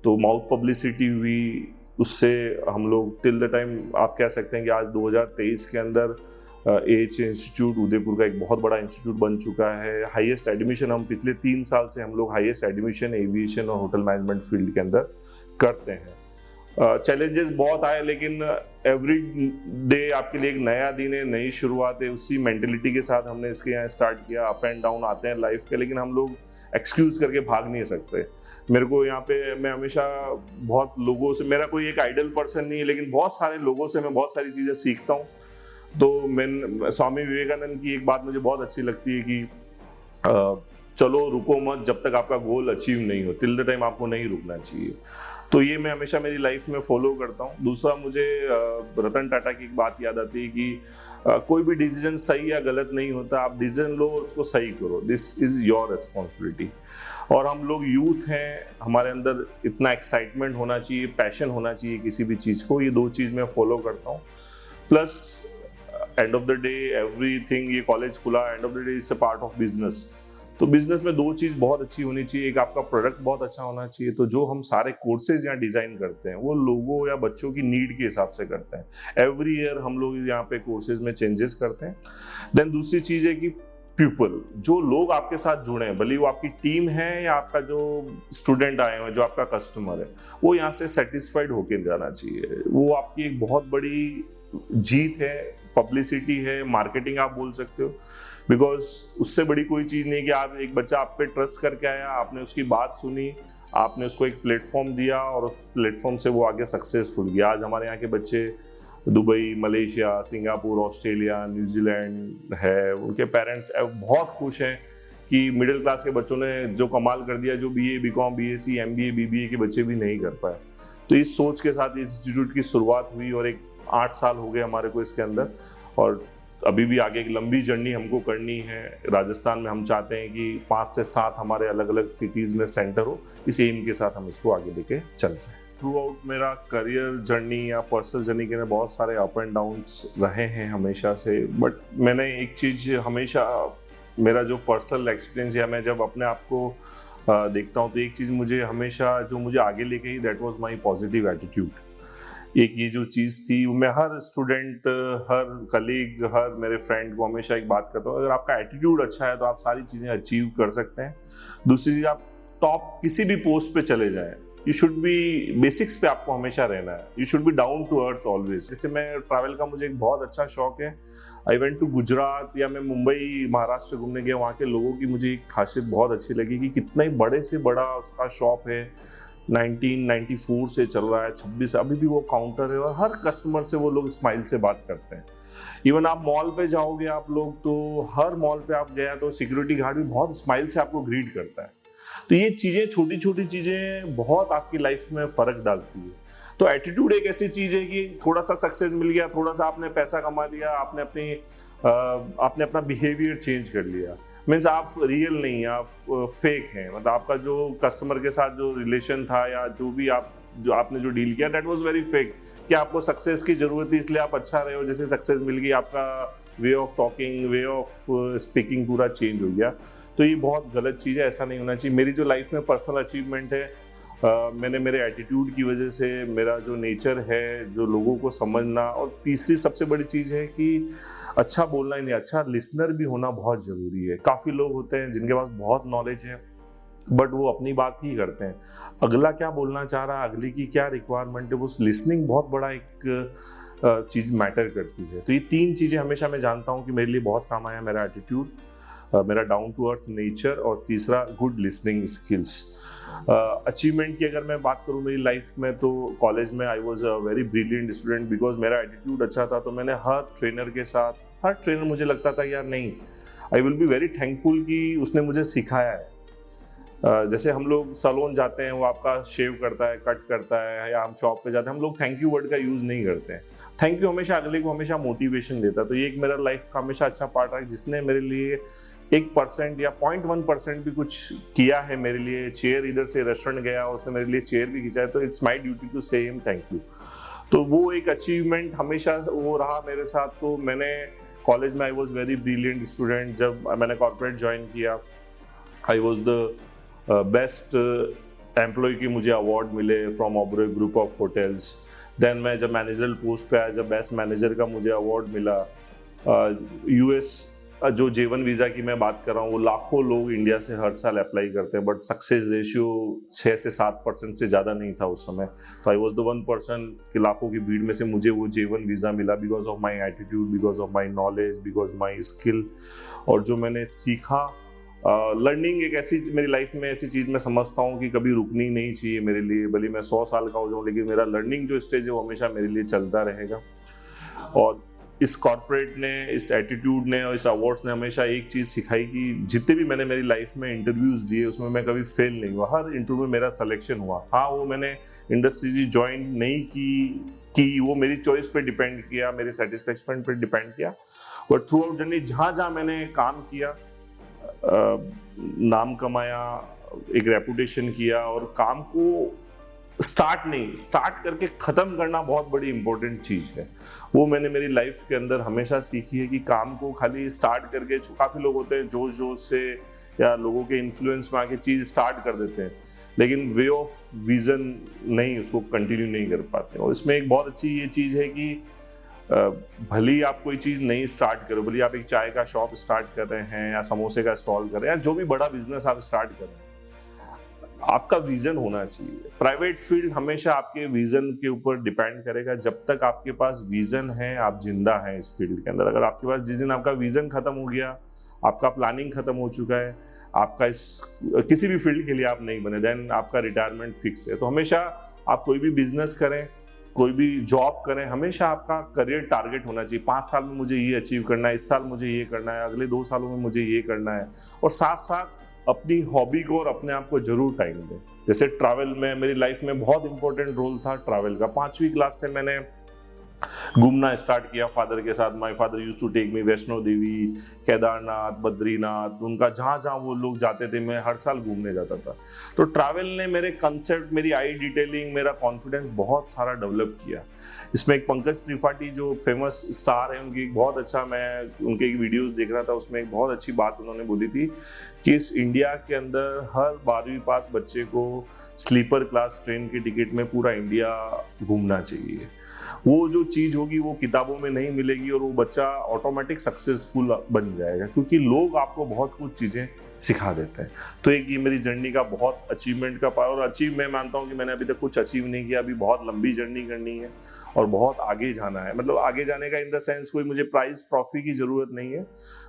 तो माउथ पब्लिसिटी हुई, उससे हम लोग टिल द टाइम आप कह सकते हैं कि आज 2023 के अंदर AH इंस्टीट्यूट उदयपुर का एक बहुत बड़ा इंस्टीट्यूट बन चुका है। हाईएस्ट एडमिशन हम पिछले 3 साल से हम लोग हाईएस्ट एडमिशन एविएशन और होटल मैनेजमेंट फील्ड के अंदर करते हैं। चैलेंजेस बहुत आए, लेकिन एवरी डे आपके लिए एक नया दिन है, नई शुरुआत है। उसी मेंटेलिटी के साथ हमने इसके यहाँ स्टार्ट किया। अप एंड डाउन आते हैं लाइफ के, लेकिन हम लोग एक्सक्यूज करके भाग नहीं सकते। मेरे को यहाँ पे, मैं हमेशा बहुत लोगों से, मेरा कोई एक आइडल पर्सन नहीं है, लेकिन बहुत सारे लोगों से मैं बहुत सारी चीज़ें सीखता हूँ। तो मैं स्वामी विवेकानंद की एक बात मुझे बहुत अच्छी लगती है कि चलो रुको मत जब तक आपका गोल अचीव नहीं हो, टिल द टाइम आपको नहीं रुकना चाहिए। तो ये मैं हमेशा मेरी लाइफ में फॉलो करता हूँ। दूसरा, मुझे रतन टाटा की एक बात याद आती है कि कोई भी डिसीजन सही या गलत नहीं होता, आप डिसीजन लो और उसको सही करो, दिस इज़ योर रिस्पॉन्सिबिलिटी। और हम लोग यूथ हैं, हमारे अंदर इतना एक्साइटमेंट होना चाहिए, पैशन होना चाहिए किसी भी चीज़ को। ये 2 चीज़ मैं फॉलो करता हूँ। Plus end of the day everything, ये कॉलेज खुला, end of the day it's a part of business. तो बिजनेस में 2 चीज़ बहुत अच्छी होनी चाहिए। एक, आपका प्रोडक्ट बहुत अच्छा होना चाहिए। तो जो हम सारे कोर्सेज यहाँ डिज़ाइन करते हैं, वो लोगों या बच्चों की नीड के हिसाब से करते हैं। एवरी ईयर हम लोग यहाँ पे कोर्सेज में चेंजेस करते हैं। देन दूसरी चीज़ है कि पीपल, जो लोग आपके साथ जुड़े हैं, भले वो आपकी टीम है या आपका जो स्टूडेंट आए हैं, जो आपका कस्टमर है, वो यहाँ से सेटिस्फाइड होकर जाना चाहिए। वो आपकी एक बहुत बड़ी जीत है, पब्लिसिटी है, मार्केटिंग आप बोल सकते हो। बिकॉज उससे बड़ी कोई चीज़ नहीं कि आप, एक बच्चा आप पे ट्रस्ट करके आया, आपने उसकी बात सुनी, आपने उसको एक प्लेटफॉर्म दिया और उस प्लेटफॉर्म से वो आगे सक्सेसफुल गया। आज हमारे यहाँ के बच्चे Dubai, Malaysia, Singapore, Australia, New Zealand है, उनके पेरेंट्स बहुत खुश हैं कि मिडिल क्लास के बच्चों ने जो कमाल कर दिया, जो BA, BCom, BSc, MBA, BBA के बच्चे भी नहीं कर पाए। तो इस सोच के साथ इस इंस्टीट्यूट की शुरुआत हुई और एक 8 साल हो गए हमारे को इसके अंदर, और अभी भी आगे एक लंबी जर्नी हमको करनी है। राजस्थान में हम चाहते हैं कि 5 से 7 हमारे अलग अलग सिटीज़ में सेंटर हो। इस एम के साथ हम इसको आगे लेके चल रहे हैं। थ्रू आउट मेरा करियर जर्नी या पर्सनल जर्नी के बहुत सारे अप एंड डाउन्स रहे हैं हमेशा से, बट मैंने एक चीज़ हमेशा, मेरा जो पर्सनल एक्सपीरियंस या मैं जब अपने आप को देखता हूँ, तो एक चीज़ मुझे हमेशा जो मुझे आगे लेके ही, that was my positive attitude. एक ये जो चीज़ थी, मैं हर स्टूडेंट, हर कलीग, हर मेरे फ्रेंड को हमेशा एक बात करता हूँ, अगर आपका एटीट्यूड अच्छा है तो आप सारी चीज़ें अचीव कर सकते हैं। दूसरी चीज़, आप टॉप किसी भी पोस्ट पे चले जाएं, यू शुड बी, बेसिक्स पे आपको हमेशा रहना है, you should be down to earth always. जैसे मैं ट्रैवल का मुझे एक बहुत अच्छा शौक है। आई वेंट टू गुजरात या मैं मुंबई, महाराष्ट्र घूमने गया, वहाँ के लोगों की मुझे एक खासियत बहुत अच्छी लगी कि कितना ही बड़े से बड़ा उसका शॉप है, 1994 से चल रहा है, 26 अभी भी वो काउंटर है, और हर कस्टमर से वो लोग स्माइल से बात करते हैं। इवन आप मॉल पे जाओगे आप लोग, तो हर मॉल पे आप गया तो सिक्योरिटी गार्ड भी बहुत स्माइल से आपको ग्रीट करता है। तो ये चीज़ें, छोटी छोटी चीज़ें बहुत आपकी लाइफ में फ़र्क डालती है। तो एटीट्यूड एक ऐसी चीज़ है कि थोड़ा सा सक्सेस मिल गया, थोड़ा सा आपने पैसा कमा लिया, आपने अपना बिहेवियर चेंज कर लिया, मीन्स आप रियल नहीं, आप फेक हैं। मतलब आपका जो कस्टमर के साथ जो रिलेशन था या जो आपने जो डील किया, दैट वाज वेरी फेक। कि आपको सक्सेस की ज़रूरत थी इसलिए आप अच्छा रहे हो, जैसे सक्सेस मिल गई आपका way of talking, way of speaking पूरा चेंज हो गया। तो ये बहुत गलत चीज़ है, ऐसा नहीं होना चाहिए। मेरी जो लाइफ में पर्सनल अचीवमेंट है, मैंने मेरे एटीट्यूड की वजह से, मेरा जो नेचर है, जो लोगों को समझना, और तीसरी सबसे बड़ी चीज़ है कि अच्छा बोलना ही नहीं, अच्छा लिसनर भी होना बहुत ज़रूरी है। काफ़ी लोग होते हैं जिनके पास बहुत नॉलेज है बट वो अपनी बात ही करते हैं, अगला क्या बोलना चाह रहा है, अगले की क्या रिक्वायरमेंट है, वो लिसनिंग बहुत बड़ा एक चीज़ मैटर करती है। तो ये 3 चीज़ें हमेशा मैं जानता हूँ कि मेरे लिए बहुत काम आया, मेरा एटीट्यूड, मेरा डाउन टू अर्थ नेचर, और तीसरा गुड लिसनिंग स्किल्स। अचीवमेंट की अगर मैं बात करूँ मेरी लाइफ में, तो कॉलेज में I was a very brilliant student, because मेरा एटीट्यूड अच्छा था। तो मैंने हर ट्रेनर के साथ, हर ट्रेनर मुझे लगता था यार नहीं, I will be very thankful कि उसने मुझे सिखाया है। जैसे हम लोग सैलून जाते हैं, वो आपका शेव करता है, कट करता है, या हम शॉप पे जाते हैं, हम लोग थैंक यू वर्ड का यूज़ नहीं करते हैं। थैंक यू हमेशा अगले को हमेशा मोटिवेशन देता है। तो ये एक मेरा लाइफ का हमेशा अच्छा पार्ट रहा है, जिसने मेरे लिए 1% या 0.1% भी कुछ किया है मेरे लिए। चेयर इधर से रेस्टोरेंट गया, उसने मेरे लिए चेयर भी खींचा है, तो इट्स माई ड्यूटी टू से हिम थैंक यू। तो वो एक अचीवमेंट हमेशा वो रहा मेरे साथ। तो मैंने कॉलेज में I was very brilliant student. जब मैंने कॉर्पोरेट ज्वाइन किया, I was the best employ की मुझे अवार्ड मिले from Oberoi group of hotels. देन मैं जब मैनेजरल पोस्ट पे आया, जब बेस्ट मैनेजर का मुझे अवार्ड मिला। यूएस जो J1 वीज़ा की मैं बात कर रहा हूँ, वो लाखों लोग इंडिया से हर साल अप्लाई करते हैं, बट सक्सेस रेशियो 6 से 7% से ज़्यादा नहीं था उस समय। तो आई वॉज द 1% कि लाखों की भीड़ में से मुझे वो J1 वीज़ा मिला, because of my attitude, because of my knowledge, because my skill, और जो मैंने सीखा। लर्निंग एक ऐसी मेरी लाइफ में ऐसी चीज़ मैं समझता हूँ कि कभी रुकनी नहीं चाहिए मेरे लिए, भले मैं 100 साल का हो जाऊँ, लेकिन मेरा लर्निंग जो स्टेज है वो हमेशा मेरे लिए चलता रहेगा। और इस कॉर्पोरेट ने, इस एटीट्यूड ने और इस अवार्ड्स ने हमेशा एक चीज़ सिखाई कि जितने भी मैंने मेरी लाइफ में इंटरव्यूज़ दिए, उसमें मैं कभी फेल नहीं हुआ। हर इंटरव्यू में मेरा सिलेक्शन हुआ। हाँ, वो मैंने इंडस्ट्री ज्वाइन नहीं की वो मेरी चॉइस पे डिपेंड किया, मेरे सेटिस्फेक्शन पे डिपेंड किया, बट थ्रू आउट जर्नी जहाँ जहाँ मैंने काम किया, नाम कमाया, एक रेपुटेशन किया, और काम को स्टार्ट करके ख़त्म करना बहुत बड़ी इंपॉर्टेंट चीज़ है। वो मैंने मेरी लाइफ के अंदर हमेशा सीखी है कि काम को खाली स्टार्ट करके, काफ़ी लोग होते हैं जोश से या लोगों के इन्फ्लुएंस में आके चीज़ स्टार्ट कर देते हैं, लेकिन वे ऑफ विज़न नहीं, उसको कंटिन्यू नहीं कर पाते। और इसमें एक बहुत अच्छी ये चीज़ है कि भले ही आप कोई चीज़ नहीं स्टार्ट करो, भले आप एक चाय का शॉप स्टार्ट कर रहे हैं या समोसे का स्टॉल कर रहे हैं या जो भी बड़ा बिजनेस आप स्टार्ट कर रहे हैं, आपका विजन होना चाहिए। प्राइवेट फील्ड हमेशा आपके विजन के ऊपर डिपेंड करेगा। जब तक आपके पास विजन है, आप जिंदा हैं इस फील्ड के अंदर। अगर आपके पास जिस दिन आपका विजन खत्म हो गया, आपका प्लानिंग खत्म हो चुका है, आपका इस किसी भी फील्ड के लिए आप नहीं बने, देन आपका रिटायरमेंट फिक्स है। तो हमेशा आप कोई भी बिजनेस करें, कोई भी जॉब करें, हमेशा आपका करियर टारगेट होना चाहिए। 5 साल में मुझे ये अचीव करना है, इस साल मुझे ये करना है, अगले 2 सालों में मुझे ये करना है। और साथ साथ अपनी हॉबी को और अपने आप को जरूर टाइम दें। जैसे ट्रैवल में मेरी लाइफ में बहुत इंपॉर्टेंट रोल था ट्रैवल का। 5वीं क्लास से मैंने घूमना स्टार्ट किया फादर के साथ। My father used to take me Vaishno Devi, Kedarnath, Badrinath, उनका जहाँ जहाँ वो लोग जाते थे मैं हर साल घूमने जाता था। तो ट्रैवल ने मेरे कंसेप्ट, मेरी आई डिटेलिंग, मेरा कॉन्फिडेंस बहुत सारा डेवलप किया। इसमें एक पंकज त्रिपाठी जो फेमस स्टार है, उनकी एक बहुत अच्छा, मैं उनके एक वीडियोस देख रहा था, उसमें एक बहुत अच्छी बात उन्होंने बोली थी कि इस इंडिया के अंदर हर 12वीं पास बच्चे को स्लीपर क्लास ट्रेन की टिकट में पूरा इंडिया घूमना चाहिए। वो जो चीज़ होगी वो किताबों में नहीं मिलेगी और वो बच्चा ऑटोमेटिक सक्सेसफुल बन जाएगा, क्योंकि लोग आपको बहुत कुछ चीज़ें सिखा देते हैं। तो एक ये मेरी जर्नी का बहुत अचीवमेंट का पार्ट, और अचीव मैं मानता हूँ कि मैंने अभी तक कुछ अचीव नहीं किया। अभी बहुत लंबी जर्नी करनी है और बहुत आगे जाना है। मतलब आगे जाने का इन द सेंस कोई मुझे प्राइज ट्रॉफी की ज़रूरत नहीं है,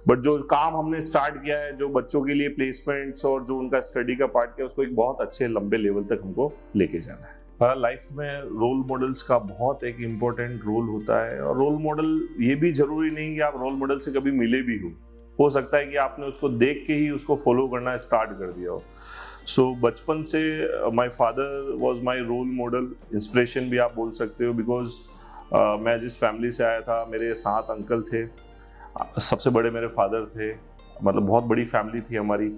बट जो काम हमने स्टार्ट किया है, जो बच्चों के लिए प्लेसमेंट्स और जो उनका स्टडी का पार्ट किया, उसको एक बहुत अच्छे लंबे लेवल तक हमको लेके जाना है। लाइफ में रोल मॉडल्स का बहुत एक इम्पोर्टेंट रोल होता है, और रोल मॉडल ये भी जरूरी नहीं कि आप रोल मॉडल से कभी मिले भी हो सकता है कि आपने उसको देख के ही उसको फॉलो करना स्टार्ट कर दिया हो। सो बचपन से my father was my role model, inspiration भी आप बोल सकते हो, बिकॉज मैं जिस फैमिली से आया था, मेरे 7 अंकल थे, सबसे बड़े मेरे फादर थे, मतलब बहुत बड़ी फैमिली थी हमारी।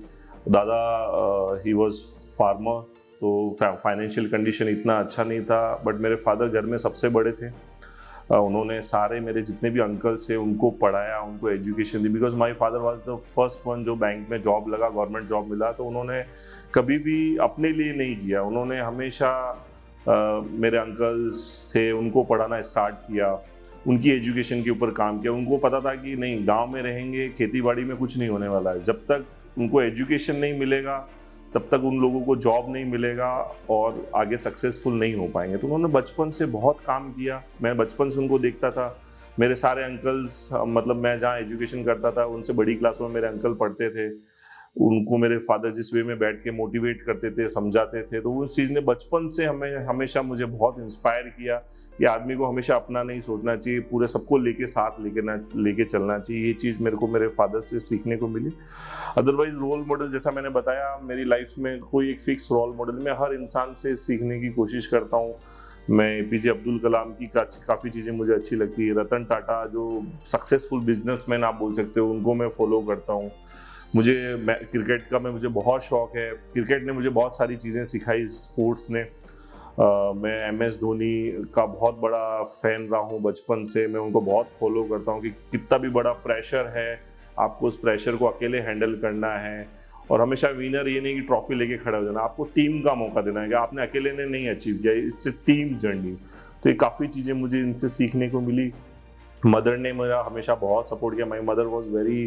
दादा ही वाज फार्मर, तो फाइनेंशियल कंडीशन इतना अच्छा नहीं था, बट मेरे फादर घर में सबसे बड़े थे। उन्होंने सारे मेरे जितने भी अंकल्स थे उनको पढ़ाया, उनको education the, because my father was the first one जो बैंक में जॉब लगा, गवर्नमेंट जॉब मिला। तो उन्होंने कभी भी अपने लिए नहीं किया, उन्होंने हमेशा मेरे अंकल्स थे उनको पढ़ाना स्टार्ट किया, उनकी एजुकेशन के ऊपर काम किया। उनको पता था कि नहीं, गांव में रहेंगे, खेती बाड़ी में कुछ नहीं होने वाला है, जब तक उनको एजुकेशन नहीं मिलेगा तब तक उन लोगों को जॉब नहीं मिलेगा और आगे सक्सेसफुल नहीं हो पाएंगे। तो उन्होंने बचपन से बहुत काम किया, मैं बचपन से उनको देखता था। मेरे सारे अंकल्स, मतलब मैं जहाँ एजुकेशन करता था उनसे बड़ी क्लासों में मेरे अंकल पढ़ते थे, उनको मेरे फादर जिस वे में बैठ के मोटिवेट करते थे, समझाते थे, तो उस चीज़ ने बचपन से हमें हमेशा मुझे बहुत इंस्पायर किया कि आदमी को हमेशा अपना नहीं सोचना चाहिए, पूरे सबको लेके साथ लेके चलना चाहिए। ये चीज़ मेरे को मेरे फादर से सीखने को मिली। अदरवाइज रोल मॉडल, जैसा मैंने बताया, मेरी लाइफ में कोई एक फिक्स रोल मॉडल, मैं हर इंसान से सीखने की कोशिश करता हूँ। मैं एपीजे अब्दुल कलाम की काफ़ी चीज़ें मुझे अच्छी लगती है, रतन टाटा जो सक्सेसफुल बिजनेसमैन आप बोल सकते हो, उनको मैं फॉलो करता हूँ। क्रिकेट का मुझे बहुत शौक है, क्रिकेट ने मुझे बहुत सारी चीज़ें सिखाई, स्पोर्ट्स ने। मैं MS धोनी का बहुत बड़ा फ़ैन रहा हूँ बचपन से, मैं उनको बहुत फॉलो करता हूँ कि कितना भी बड़ा प्रेशर है, आपको उस प्रेशर को अकेले हैंडल करना है, और हमेशा विनर ये नहीं कि ट्रॉफी लेके खड़ा हो जाना, आपको टीम का मौका देना है कि आपने अकेले ने नहीं अचीव किया, इट्स ए टीम जर्नी। तो ये काफ़ी चीज़ें मुझे इनसे सीखने को मिली। मदर ने मेरा हमेशा बहुत सपोर्ट किया। My mother was very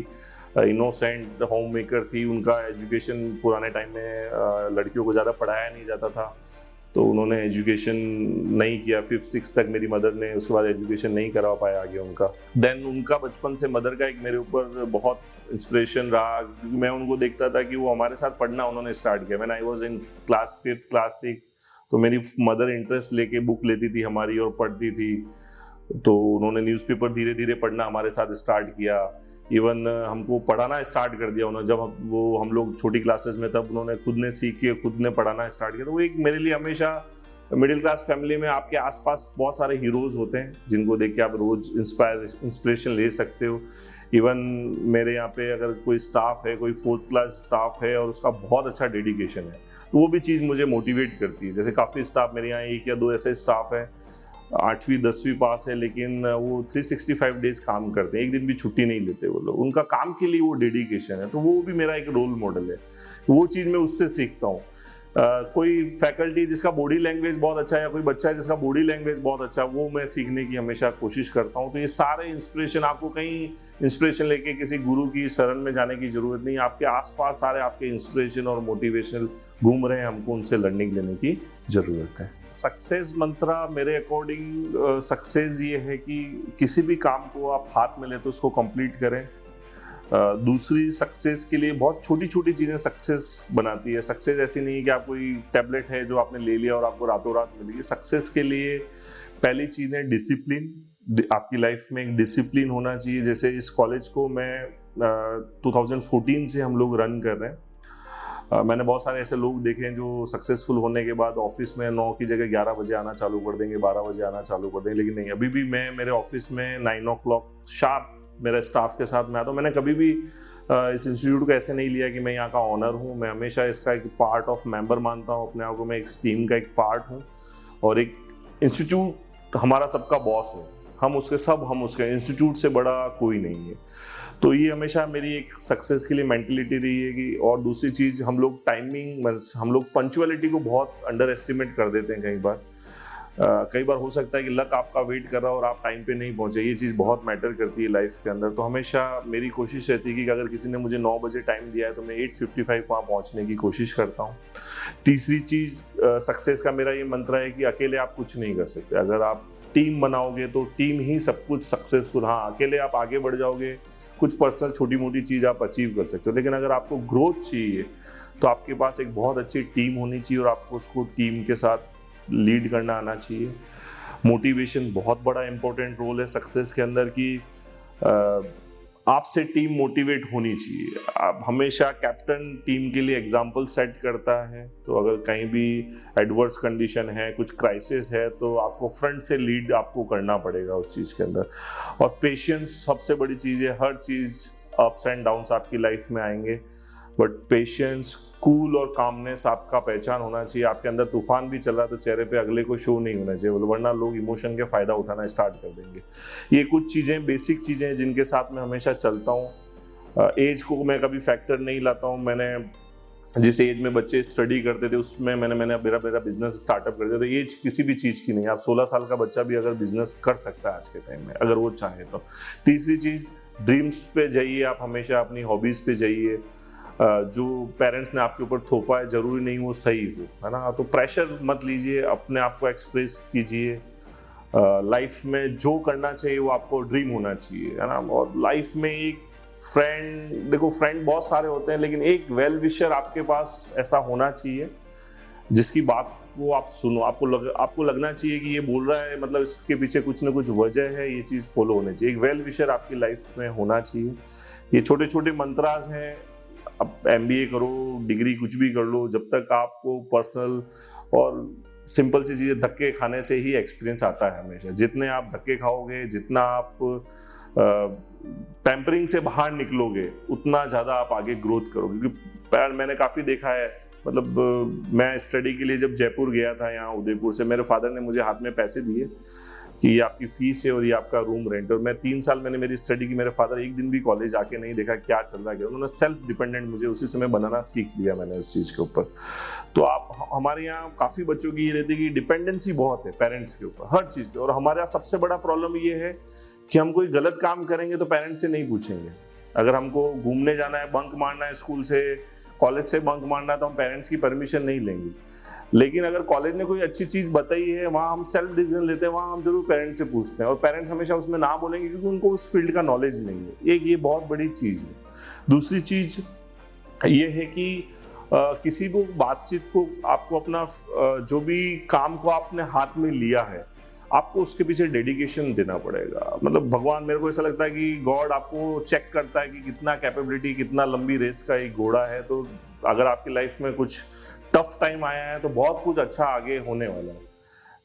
innocent home maker थी। उनका एजुकेशन पुराने टाइम में लड़कियों को ज़्यादा पढ़ाया नहीं जाता था, तो उन्होंने एजुकेशन नहीं किया, 5th-6th तक मेरी मदर ने, उसके बाद एजुकेशन नहीं करा पाया आगे उनका। देन उनका बचपन से मदर का एक मेरे ऊपर बहुत इंस्पिरेशन रहा, क्योंकि मैं उनको देखता था कि वो हमारे साथ पढ़ना उन्होंने स्टार्ट किया। When I was in class 5th, class 6, तो मेरी मदर इंटरेस्ट लेके बुक लेती थी हमारी और पढ़ती थी, तो उन्होंने न्यूज़पेपर धीरे धीरे पढ़ना हमारे साथ स्टार्ट किया। इवन हमको पढ़ाना स्टार्ट कर दिया उन्होंने, जब हम लोग छोटी क्लासेस में, तब उन्होंने खुद ने सीख के खुद ने पढ़ाना स्टार्ट किया। तो वो एक मेरे लिए हमेशा, मिडिल क्लास फैमिली में आपके आसपास बहुत सारे हीरोज़ होते हैं जिनको देख के आप रोज़ इंस्पिरेशन ले सकते हो। इवन मेरे यहाँ पे अगर कोई स्टाफ है, कोई 4th क्लास स्टाफ है और उसका बहुत अच्छा डेडिकेशन है, तो वो भी चीज़ मुझे मोटिवेट करती है। जैसे काफ़ी स्टाफ, मेरे यहाँ 1 या 2 ऐसे स्टाफ है, 8वीं 10वीं पास है, लेकिन वो 365 डेज काम करते हैं, एक दिन भी छुट्टी नहीं लेते वो लोग, उनका काम के लिए वो डेडिकेशन है। तो वो भी मेरा एक रोल मॉडल है, वो चीज़ मैं उससे सीखता हूँ। कोई फैकल्टी जिसका बॉडी लैंग्वेज बहुत अच्छा है, या कोई बच्चा है जिसका बॉडी लैंग्वेज बहुत अच्छा है, वो मैं सीखने की हमेशा कोशिश करता हूँ। तो ये सारे इंस्पिरेशन, आपको कहीं इंस्पिरेशन लेके किसी गुरु की शरण में जाने की ज़रूरत नहीं, आपके आसपास सारे आपके इंस्पिरेशन और मोटिवेशनल घूम रहे हैं, हमको उनसे लर्निंग लेने की ज़रूरत है। सक्सेस मंत्रा मेरे अकॉर्डिंग, सक्सेस ये है कि किसी भी काम को आप हाथ में ले तो उसको कंप्लीट करें। दूसरी, सक्सेस के लिए बहुत छोटी छोटी चीज़ें सक्सेस बनाती है। सक्सेस ऐसी नहीं है कि आप कोई टैबलेट है जो आपने ले लिया और आपको रातों रात मिली है। सक्सेस के लिए पहली चीज़ है डिसिप्लिन। आपकी लाइफ में एक डिसिप्लिन होना चाहिए। जैसे इस कॉलेज को मैं 2014 से हम लोग रन कर रहे हैं। मैंने बहुत सारे ऐसे लोग देखे हैं जो सक्सेसफुल होने के बाद ऑफिस में 9 की जगह 11 बजे आना चालू कर देंगे, 12 बजे आना चालू कर देंगे, लेकिन नहीं, अभी भी मैं मेरे ऑफिस में 9 o'clock शार्प मेरे स्टाफ के साथ मैं आता हूँ। मैंने कभी भी इस इंस्टीट्यूट को ऐसे नहीं लिया कि मैं यहाँ का ऑनर हूँ, मैं हमेशा इसका एक पार्ट ऑफ मेंबर मानता हूँ अपने आप को। मैं एक टीम का एक पार्ट हूँ, और एक इंस्टीट्यूट हमारा सबका बॉस है, हम उसके इंस्टीट्यूट से बड़ा कोई नहीं है। तो ये हमेशा मेरी एक सक्सेस के लिए मेंटलिटी रही है कि, और दूसरी चीज़, हम लोग हम लोग पंक्चुअलिटी को बहुत अंडर एस्टिमेट कर देते हैं कई बार हो सकता है कि लक आपका वेट कर रहा हो और आप टाइम पे नहीं पहुंचे। ये चीज़ बहुत मैटर करती है लाइफ के अंदर। तो हमेशा मेरी कोशिश रहती है कि अगर किसी ने मुझे 9 बजे टाइम दिया है तो मैं 8:55 वहाँ पहुँचने की कोशिश करता हूँ। तीसरी चीज़, सक्सेस का मेरा ये मंत्र है कि अकेले आप कुछ नहीं कर सकते। अगर आप टीम बनाओगे तो टीम ही सब कुछ सक्सेसफुल। हाँ, अकेले आप आगे बढ़ जाओगे, कुछ पर्सनल छोटी मोटी चीज़ आप अचीव कर सकते हो, लेकिन अगर आपको ग्रोथ चाहिए तो आपके पास एक बहुत अच्छी टीम होनी चाहिए और आपको उसको टीम के साथ लीड करना आना चाहिए। मोटिवेशन बहुत बड़ा इंपॉर्टेंट रोल है सक्सेस के अंदर कि आपसे टीम मोटिवेट होनी चाहिए। आप हमेशा, कैप्टन टीम के लिए एग्जाम्पल सेट करता है, तो अगर कहीं भी एडवर्स कंडीशन है, कुछ क्राइसिस है, तो आपको फ्रंट से लीड आपको करना पड़ेगा उस चीज़ के अंदर। और पेशेंस सबसे बड़ी चीज़ है। हर चीज़, अप्स एंड डाउन्स आपकी लाइफ में आएंगे, बट पेशेंस, कूल और कामनेस आपका पहचान होना चाहिए। आपके अंदर तूफान भी चल रहा है तो चेहरे पे अगले को शो नहीं होना चाहिए, वरना लोग इमोशन के फ़ायदा उठाना स्टार्ट कर देंगे। ये कुछ चीज़ें, बेसिक चीज़ें हैं जिनके साथ मैं हमेशा चलता हूँ। एज को मैं कभी फैक्टर नहीं लाता हूँ। मैंने जिस एज में बच्चे स्टडी करते थे उसमें मैंने मेरा बिजनेस स्टार्टअप कर दिया। तो एज किसी भी चीज़ की नहीं है। आप 16 साल का बच्चा भी अगर बिजनेस कर सकता है आज के टाइम में, अगर वो चाहे तो। तीसरी चीज़, ड्रीम्स पे जाइए आप, हमेशा अपनी हॉबीज़ पे जाइए। जो पेरेंट्स ने आपके ऊपर थोपा है ज़रूरी नहीं वो सही हो, है ना। तो प्रेशर मत लीजिए, अपने आप को एक्सप्रेस कीजिए। लाइफ में जो करना चाहिए वो आपको ड्रीम होना चाहिए, है ना। और लाइफ में एक फ्रेंड, देखो फ्रेंड बहुत सारे होते हैं, लेकिन एक वेल विशर आपके पास ऐसा होना चाहिए जिसकी बात को आप सुनो। आपको लगना चाहिए कि ये बोल रहा है, मतलब इसके पीछे कुछ ना कुछ वजह है, ये चीज़ फॉलो होनी चाहिए। एक वेल विशर आपकी लाइफ में होना चाहिए। ये छोटे छोटे मंत्रास हैं। अब MBA करो, डिग्री कुछ भी कर लो, जब तक आपको पर्सनल और सिंपल सी चीज़ें धक्के खाने से ही एक्सपीरियंस आता है हमेशा। जितने आप धक्के खाओगे, जितना आप टेम्परिंग से बाहर निकलोगे, उतना ज़्यादा आप आगे ग्रोथ करोगे। क्योंकि मैंने काफ़ी देखा है, मतलब मैं स्टडी के लिए जब जयपुर गया था, यहाँ उदयपुर से, मेरे फादर ने मुझे हाथ में पैसे दिए कि ये आपकी फीस है और ये आपका रूम रेंट। और मैं 3 साल मैंने मेरी स्टडी की, मेरे फादर एक दिन भी कॉलेज आके नहीं देखा क्या चल रहा है। उन्होंने सेल्फ डिपेंडेंट मुझे उसी समय बनाना सीख लिया मैंने उस चीज़ के ऊपर। तो आप, हमारे यहाँ काफ़ी बच्चों की ये रहती है कि डिपेंडेंसी बहुत है पेरेंट्स के ऊपर हर चीज़ पे। और हमारे यहाँ सबसे बड़ा प्रॉब्लम ये है कि हम कोई गलत काम करेंगे तो पेरेंट्स से नहीं पूछेंगे। अगर हमको घूमने जाना है, बंक मारना है स्कूल से, कॉलेज से बंक मारना है, तो हम पेरेंट्स की परमिशन नहीं लेंगे। लेकिन अगर कॉलेज ने कोई अच्छी चीज़ बताई है, वहाँ हम सेल्फ डिसीजन लेते हैं, वहाँ हम जरूर पेरेंट्स से पूछते हैं। और पेरेंट्स हमेशा उसमें ना बोलेंगे क्योंकि उनको उस फील्ड का नॉलेज नहीं है। एक ये बहुत बड़ी चीज़ है। दूसरी चीज़ ये है कि किसी भी बातचीत को आपको अपना जो भी काम को आपने हाथ में लिया है, आपको उसके पीछे डेडिकेशन देना पड़ेगा। मतलब भगवान, मेरे को ऐसा लगता है कि गॉड आपको चेक करता है कि कितना कैपेबिलिटी, कितना लंबी रेस का एक घोड़ा है। तो अगर आपकी लाइफ में कुछ टफ टाइम आया है तो बहुत कुछ अच्छा आगे होने वाला है।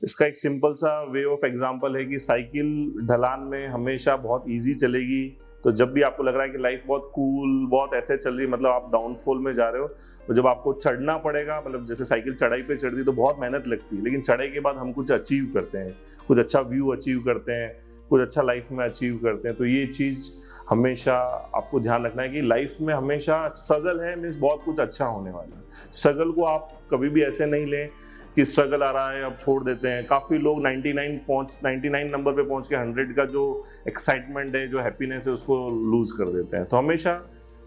इसका एक सिंपल सा वे ऑफ एग्जांपल है कि साइकिल ढलान में हमेशा बहुत इजी चलेगी। तो जब भी आपको लग रहा है कि लाइफ बहुत कूल, बहुत ऐसे चल रही है, मतलब आप डाउनफॉल में जा रहे हो, तो जब आपको चढ़ना पड़ेगा, मतलब जैसे साइकिल चढ़ाई पे चढ़ती है तो बहुत मेहनत लगती है, लेकिन चढ़ाई के बाद हम कुछ अचीव करते हैं, कुछ अच्छा व्यू अचीव करते हैं, कुछ अच्छा लाइफ में अचीव करते हैं। तो ये चीज़ हमेशा आपको ध्यान रखना है कि लाइफ में हमेशा स्ट्रगल है, मीन्स बहुत कुछ अच्छा होने वाला है। स्ट्रगल को आप कभी भी ऐसे नहीं लें कि स्ट्रगल आ रहा है अब छोड़ देते हैं। काफ़ी लोग 99 नंबर पे पहुंच के 100 का जो एक्साइटमेंट है, जो हैप्पीनेस है, उसको लूज कर देते हैं। तो हमेशा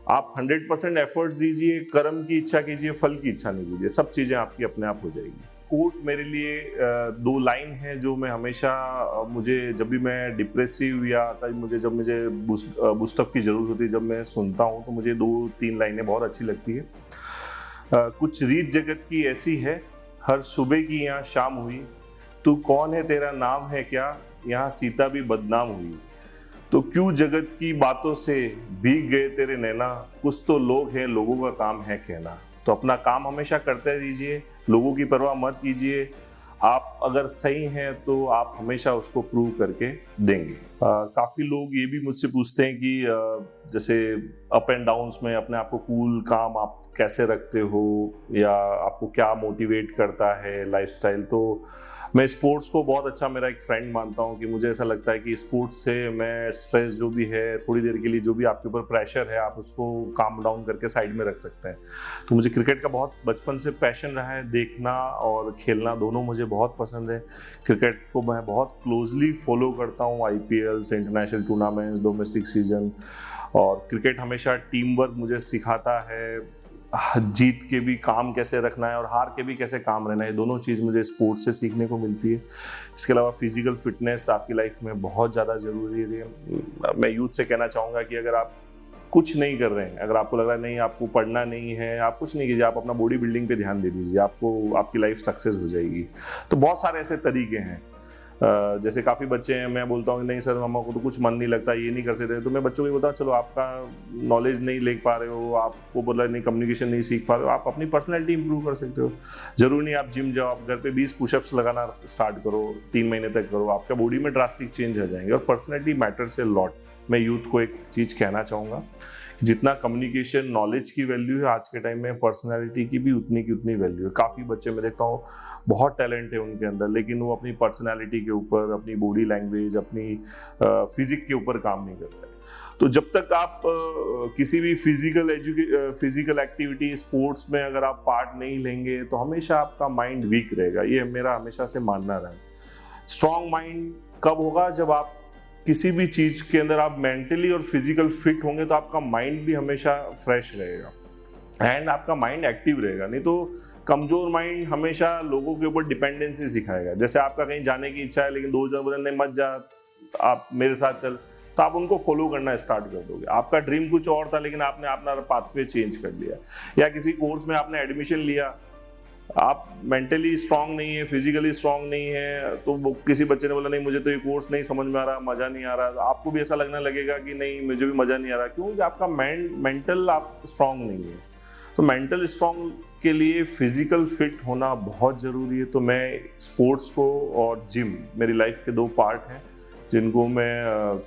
आप 100% एफर्ट्स दीजिए, कर्म की इच्छा कीजिए, फल की इच्छा नहीं कीजिए, सब चीज़ें आपकी अपने आप हो जाएगी। कोट मेरे लिए 2 लाइन है जो मैं हमेशा, मुझे जब भी मैं डिप्रेसिव या जब मुझे बूस्टअप की ज़रूरत होती है, जब मैं सुनता हूँ, तो मुझे 2-3 लाइनें बहुत अच्छी लगती है। कुछ रीत जगत की ऐसी है, हर सुबह की यहाँ शाम हुई, तू कौन है तेरा नाम है क्या, यहाँ सीता भी बदनाम हुई। तो क्यों जगत की बातों से भीग गए तेरे नैना, कुछ तो लोग हैं, लोगों का काम है कहना। तो अपना काम हमेशा करते रहिए, लोगों की परवाह मत कीजिए। आप अगर सही हैं तो आप हमेशा उसको प्रूव करके देंगे। काफ़ी लोग ये भी मुझसे पूछते हैं कि जैसे अप एंड डाउन्स में अपने आप को कूल काम आप कैसे रखते हो, या आपको क्या मोटिवेट करता है लाइफस्टाइल। तो मैं स्पोर्ट्स को बहुत अच्छा मेरा एक फ्रेंड मानता हूँ कि मुझे ऐसा लगता है कि स्पोर्ट्स से मैं स्ट्रेस जो भी है, थोड़ी देर के लिए जो भी आपके ऊपर प्रेशर है, आप उसको काम डाउन करके साइड में रख सकते हैं। तो मुझे क्रिकेट का बहुत बचपन से पैशन रहा है, देखना और खेलना दोनों मुझे बहुत पसंद है। क्रिकेट को मैं बहुत क्लोजली फॉलो करता हूँ, IPL, international tournaments, domestic season. और क्रिकेट हमेशा टीम वर्क मुझे सिखाता है, जीत के भी काम कैसे रखना है और हार के भी कैसे काम रहना है। दोनों चीज़ मुझे स्पोर्ट्स से सीखने को मिलती है। इसके अलावा फिजिकल फिटनेस आपकी लाइफ में बहुत ज़्यादा ज़रूरी है। मैं यूथ से कहना चाहूँगा कि अगर आप कुछ नहीं कर रहे हैं, अगर आपको लग रहा है नहीं आपको पढ़ना नहीं है, आप कुछ नहीं कीजिए, आप अपना बॉडी बिल्डिंग पे ध्यान दे दीजिए, आपको आपकी लाइफ सक्सेस हो जाएगी। तो बहुत सारे ऐसे तरीके हैं। जैसे काफ़ी बच्चे हैं, मैं बोलता हूँ नहीं सर मम्मा को तो कुछ मन नहीं लगता, ये नहीं कर सकते, तो मैं बच्चों को बोलता हूँ चलो आपका नॉलेज नहीं ले पा रहे हो, आपको बोला नहीं कम्युनिकेशन नहीं सीख पा रहे हो, आप अपनी पर्सनैलिटी इंप्रूव कर सकते हो। जरूरी नहीं आप जिम जाओ, आप घर पे 20 पुशअप्स लगाना स्टार्ट करो, 3 महीने तक करो, आपका बॉडी में ड्रास्टिक चेंज आ जाएंगे। और पर्सनैलिटी मैटर्स ए लॉट। मैं यूथ को एक चीज़ कहना चाहूँगा जितना कम्युनिकेशन नॉलेज की वैल्यू है आज के टाइम में, पर्सनैलिटी की भी उतनी की उतनी वैल्यू है। काफ़ी बच्चे मैं देखता हूँ बहुत टैलेंट है उनके अंदर, लेकिन वो अपनी पर्सनैलिटी के ऊपर, अपनी बॉडी लैंग्वेज, अपनी फिजिक के ऊपर काम नहीं करते। तो जब तक आप किसी भी फिजिकल एक्टिविटी, स्पोर्ट्स में अगर आप पार्ट नहीं लेंगे तो हमेशा आपका माइंड वीक रहेगा। ये मेरा हमेशा से मानना रहा है। स्ट्रॉन्ग माइंड कब होगा? जब आप किसी भी चीज के अंदर आप मेंटली और फिजिकल फिट होंगे तो आपका माइंड भी हमेशा फ्रेश रहेगा एंड आपका माइंड एक्टिव रहेगा। नहीं तो कमजोर माइंड हमेशा लोगों के ऊपर डिपेंडेंसी सिखाएगा। जैसे आपका कहीं जाने की इच्छा है लेकिन दो जन बोले नहीं मत जा, आप मेरे साथ चल, तो आप उनको फॉलो करना स्टार्ट कर दोगे। आपका ड्रीम कुछ और था लेकिन आपने अपना पाथवे चेंज कर लिया। या किसी कोर्स में आपने एडमिशन लिया, आप मेंटली स्ट्रांग नहीं है, फिजिकली स्ट्रांग नहीं है, तो वो किसी बच्चे ने बोला नहीं मुझे तो ये कोर्स नहीं समझ में आ रहा, मजा नहीं आ रहा, तो आपको भी ऐसा लगने लगेगा कि नहीं मुझे भी मजा नहीं आ रहा। क्योंकि आपका मेंटल आप स्ट्रांग नहीं है। तो मेंटल स्ट्रांग के लिए फिजिकल फिट होना बहुत ज़रूरी है। तो मैं स्पोर्ट्स को और जिम मेरी लाइफ के दो पार्ट हैं जिनको मैं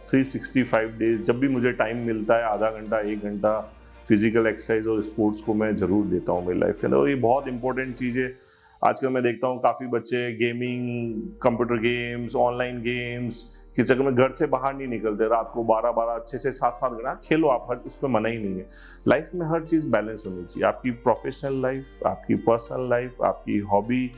365 डेज जब भी मुझे टाइम मिलता है, आधा घंटा 1 घंटा फिजिकल एक्सरसाइज और स्पोर्ट्स को मैं ज़रूर देता हूँ मेरी लाइफ के अंदर। और ये बहुत इंपॉर्टेंट चीज़ है। आजकल मैं देखता हूँ काफ़ी बच्चे gaming, computer games, online games के चक्कर में घर से बाहर नहीं निकलते। रात को 12-12, 6-6, 7-7 घंटा खेलो आप, हर उसमें मना ही नहीं है। लाइफ में हर चीज़ बैलेंस होनी चाहिए। आपकी प्रोफेशनल लाइफ, आपकी पर्सनल लाइफ, आपकी हॉबी,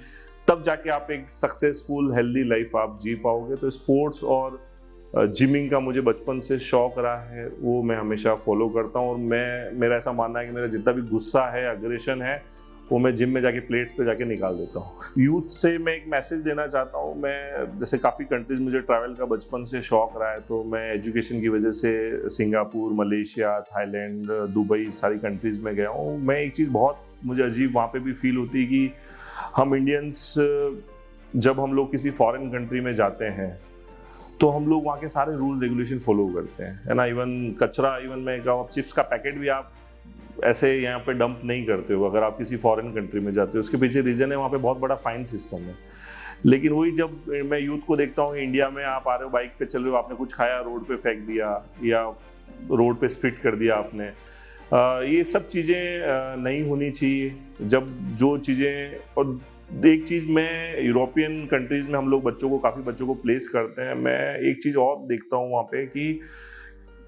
तब जाके आप एक सक्सेसफुल हेल्दी लाइफ आप जी पाओगे। तो स्पोर्ट्स और जिमिंग का मुझे बचपन से शौक रहा है, वो मैं हमेशा फॉलो करता हूँ। और मेरा ऐसा मानना है कि मेरा जितना भी गुस्सा है, अग्रेशन है, वो मैं जिम में जाके प्लेट्स पे जाके निकाल देता हूँ। यूथ से मैं एक मैसेज देना चाहता हूँ। मैं जैसे काफ़ी कंट्रीज मुझे ट्रैवल का बचपन से शौक रहा है, तो मैं एजुकेशन की वजह से सिंगापुर, मलेशिया, थाईलैंड, दुबई सारी कंट्रीज़ में गया हूँ। मैं एक चीज़ बहुत मुझे अजीब वहाँ पे भी फील होती है कि हम इंडियंस जब हम लोग किसी फॉरेन कंट्री में जाते हैं तो हम लोग वहाँ के सारे रूल रेगुलेशन फॉलो करते हैं, है ना। इवन कचरा, इवन मैं कहूँ चिप्स का पैकेट भी आप ऐसे यहाँ पे डंप नहीं करते हो अगर आप किसी फॉरेन कंट्री में जाते हो। उसके पीछे रीज़न है वहाँ पे बहुत बड़ा फाइन सिस्टम है। लेकिन वही जब मैं यूथ को देखता हूँ, इंडिया में आप आ रहे हो, बाइक पे चल रहे हो, आपने कुछ खाया रोड पे फेंक दिया या रोड पे स्पिट कर दिया आपने, ये सब चीज़ें नहीं होनी चाहिए। जब जो चीज़ें, और एक चीज़ मैं यूरोपियन कंट्रीज़ में हम लोग काफ़ी बच्चों को प्लेस करते हैं। मैं एक चीज़ और देखता हूँ वहाँ पे कि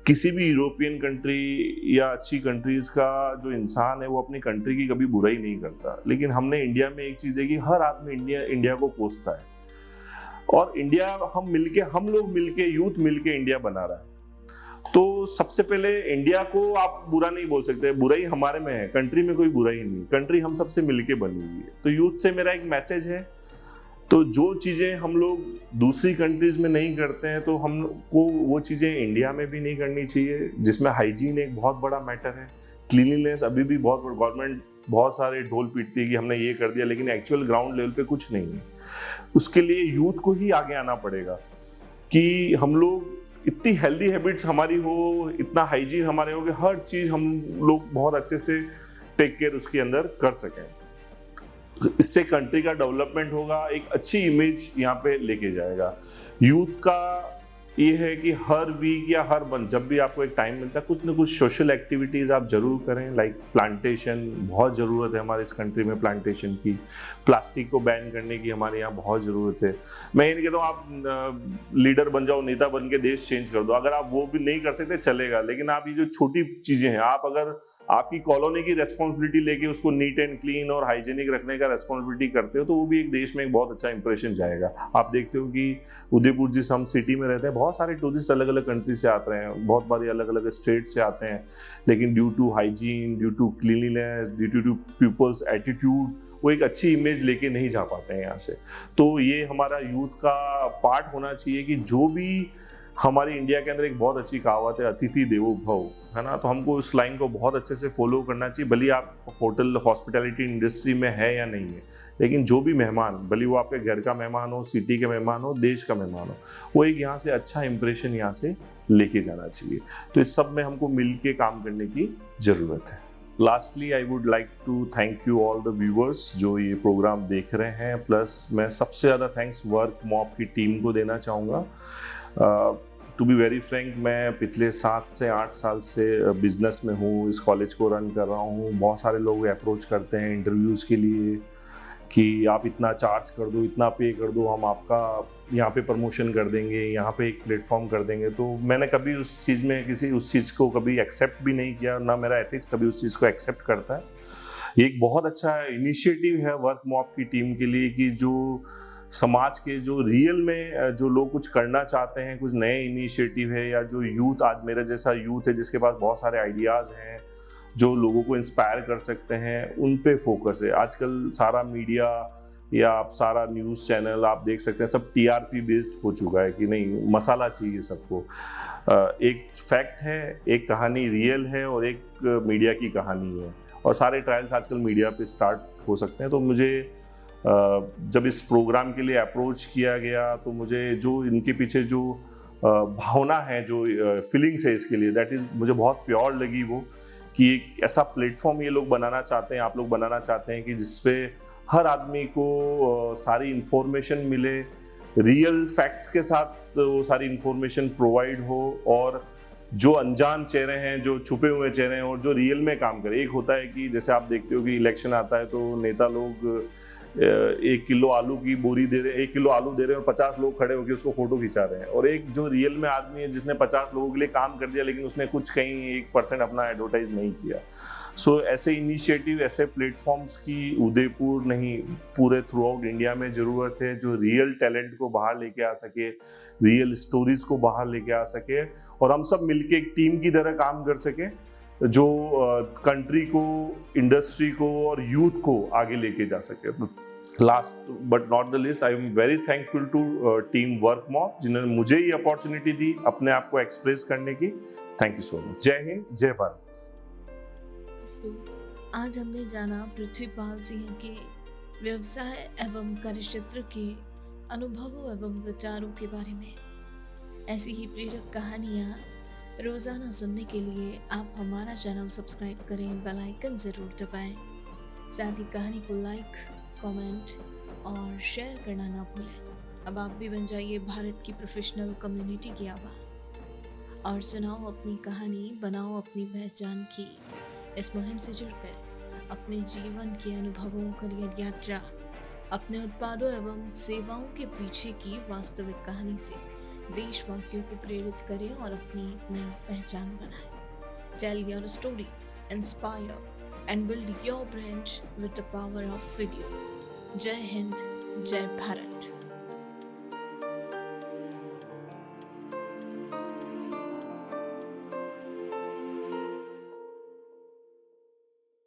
किसी भी यूरोपियन कंट्री या अच्छी कंट्रीज़ का जो इंसान है वो अपनी कंट्री की कभी बुराई नहीं करता। लेकिन हमने इंडिया में एक चीज़ देखी, हर आदमी इंडिया को कोसता है। और इंडिया हम लोग मिलके यूथ मिलके इंडिया बना रहा है। तो सबसे पहले इंडिया को आप बुरा नहीं बोल सकते, बुराई हमारे में है, कंट्री में कोई बुराई नहीं, कंट्री हम सबसे मिलके बनी हुई है। तो यूथ से मेरा एक मैसेज है, तो जो चीज़ें हम लोग दूसरी कंट्रीज में नहीं करते हैं तो हमको वो चीज़ें इंडिया में भी नहीं करनी चाहिए, जिसमें हाइजीन एक बहुत बड़ा मैटर है। क्लीनलीनेस अभी भी गवर्नमेंट बहुत सारे ढोल पीटती है कि हमने ये कर दिया, लेकिन एक्चुअल ग्राउंड लेवल पे कुछ नहीं है। उसके लिए यूथ को ही आगे आना पड़ेगा कि हम लोग इतनी हेल्दी हैबिट्स हमारी हो, इतना हाइजीन हमारे हो कि हर चीज़ हम लोग बहुत अच्छे से टेक केयर उसके अंदर कर सकें। इससे कंट्री का डेवलपमेंट होगा, एक अच्छी इमेज यहाँ पे लेके जाएगा। यूथ का ये है कि हर वीक या हर मंथ जब भी आपको एक टाइम मिलता है, कुछ ना कुछ सोशल एक्टिविटीज़ आप जरूर करें। लाइक प्लांटेशन, बहुत ज़रूरत है हमारे इस कंट्री में प्लांटेशन की। प्लास्टिक को बैन करने की हमारे यहाँ बहुत ज़रूरत है। मैं ये नहीं कहता हूँ आप लीडर बन जाओ, नेता बन के देश चेंज कर दो, अगर आप वो भी नहीं कर सकते चलेगा। लेकिन आप ये जो छोटी चीज़ें हैं, आप अगर आपकी कॉलोनी की रेस्पॉन्सिबिलिटी लेके उसको नीट एंड क्लीन और हाइजीनिक रखने का रेस्पॉन्सिबिलिटी करते हो, तो वो भी एक देश में एक बहुत अच्छा इंप्रेशन जाएगा। आप देखते हो कि उदयपुर जिस हम सिटी में रहते हैं, बहुत सारे टूरिस्ट अलग अलग कंट्री से आते हैं, बहुत बारी अलग अलग स्टेट से आते हैं, लेकिन due to hygiene, due to cleanliness, due to people's attitude, वो एक अच्छी इमेज लेके नहीं जा पाते हैं यहाँ से। तो ये हमारा यूथ का पार्ट होना चाहिए कि जो भी हमारी इंडिया के अंदर एक बहुत अच्छी कहावत है, अतिथि देवो भव, है ना। तो हमको उस लाइन को बहुत अच्छे से फॉलो करना चाहिए। भले आप होटल हॉस्पिटैलिटी इंडस्ट्री में है या नहीं है, लेकिन जो भी मेहमान, भले वो आपके घर का मेहमान हो, सिटी के मेहमान हो, देश का मेहमान हो, वो एक यहाँ से अच्छा इंप्रेशन यहाँ से लेके जाना चाहिए। तो इस सब में हमको मिल के काम करने की ज़रूरत है। Lastly I would like to thank you all the viewers जो ये प्रोग्राम देख रहे हैं। प्लस मैं सबसे ज़्यादा थैंक्स वर्क मॉप की टीम को देना चाहूँगा। टू बी वेरी फ्रैंक, मैं पिछले 7 से 8 साल से बिजनेस में हूँ, इस कॉलेज को रन कर रहा हूँ। बहुत सारे लोग अप्रोच करते हैं इंटरव्यूज़ के लिए कि आप इतना चार्ज कर दो, इतना पे कर दो, हम आपका यहाँ पे प्रमोशन कर देंगे, यहाँ पे एक प्लेटफॉर्म कर देंगे। तो मैंने कभी उस चीज़ में उस चीज़ को कभी एक्सेप्ट भी नहीं किया, ना मेरा एथिक्स कभी उस चीज़ को एक्सेप्ट करता है। ये एक बहुत अच्छा इनिशिएटिव है वर्क मॉप की टीम के लिए कि जो समाज के जो रियल में जो लोग कुछ करना चाहते हैं, कुछ नए इनिशिएटिव है, या जो यूथ, आज मेरा जैसा यूथ है जिसके पास बहुत सारे आइडियाज़ हैं जो लोगों को इंस्पायर कर सकते हैं, उन पे फोकस है। आजकल सारा मीडिया या आप सारा न्यूज़ चैनल आप देख सकते हैं, सब टीआरपी बेस्ड हो चुका है कि नहीं, मसाला चाहिए सबको। एक फैक्ट है, एक कहानी रियल है और एक मीडिया की कहानी है, और सारे ट्रायल्स आजकल मीडिया पे स्टार्ट हो सकते हैं। तो मुझे जब इस प्रोग्राम के लिए अप्रोच किया गया तो मुझे जो इनके पीछे जो भावना है, जो फीलिंग्स है इसके लिए, दैट इज़ मुझे बहुत प्योर लगी वो, कि एक ऐसा प्लेटफॉर्म ये लोग बनाना चाहते हैं, आप लोग बनाना चाहते हैं कि जिसपे हर आदमी को सारी इन्फॉर्मेशन मिले, रियल फैक्ट्स के साथ वो सारी इन्फॉर्मेशन प्रोवाइड हो, और जो अनजान चेहरे हैं, जो छुपे हुए चेहरे हैं और जो रियल में काम करें। एक होता है कि जैसे आप देखते हो कि इलेक्शन आता है तो नेता लोग 1 किलो आलू की बोरी दे रहे हैं, 1 किलो आलू दे रहे हैं और 50 लोग खड़े होकर उसको फोटो खिंचा रहे हैं, और एक जो रियल में आदमी है जिसने 50 लोगों के लिए काम कर दिया लेकिन उसने कुछ कहीं 1% अपना एडवर्टाइज नहीं किया। सो ऐसे इनिशिएटिव, ऐसे प्लेटफॉर्म्स की उदयपुर नहीं, पूरे थ्रू आउट इंडिया में ज़रूरत है, जो रियल टैलेंट को बाहर लेके आ सके, रियल स्टोरीज को बाहर लेके आ सके, और हम सब मिलके एक टीम की तरह काम कर सके जो कंट्री को, इंडस्ट्री को और यूथ को आगे लेके जा सके। Last but not the list, I am very thankful to team work mop, जिन्होंने मुझे ये अपॉर्चुनिटी दी अपने आप को एक्सप्रेस करने की। Thank you so much. जय हिंद, जय भारत। आज हमने जाना पृथ्वीपाल सिंह के व्यवसाय एवं कार्यक्षेत्र के अनुभवों एवं विचारों के बारे में। ऐसी ही प्रेरक कहानियाँ रोज़ाना सुनने के लिए आप हमारा चैनल सब्सक्राइब करें, बेल आइकन ज़रूर दबाएं। साथ ही कहानी को लाइक, कमेंट और शेयर करना ना भूलें। अब आप भी बन जाइए भारत की प्रोफेशनल कम्युनिटी की आवाज़, और सुनाओ अपनी कहानी, बनाओ अपनी पहचान की इस मुहिम से जुड़कर अपने जीवन के अनुभवों, करियर यात्रा, अपने उत्पादों एवं सेवाओं के पीछे की वास्तविक कहानी से देशवासियों को प्रेरित करें और अपनी नई पहचान बनाएं। Tell your story, inspire and build your brand with the power of video. जय हिंद, जय भारत।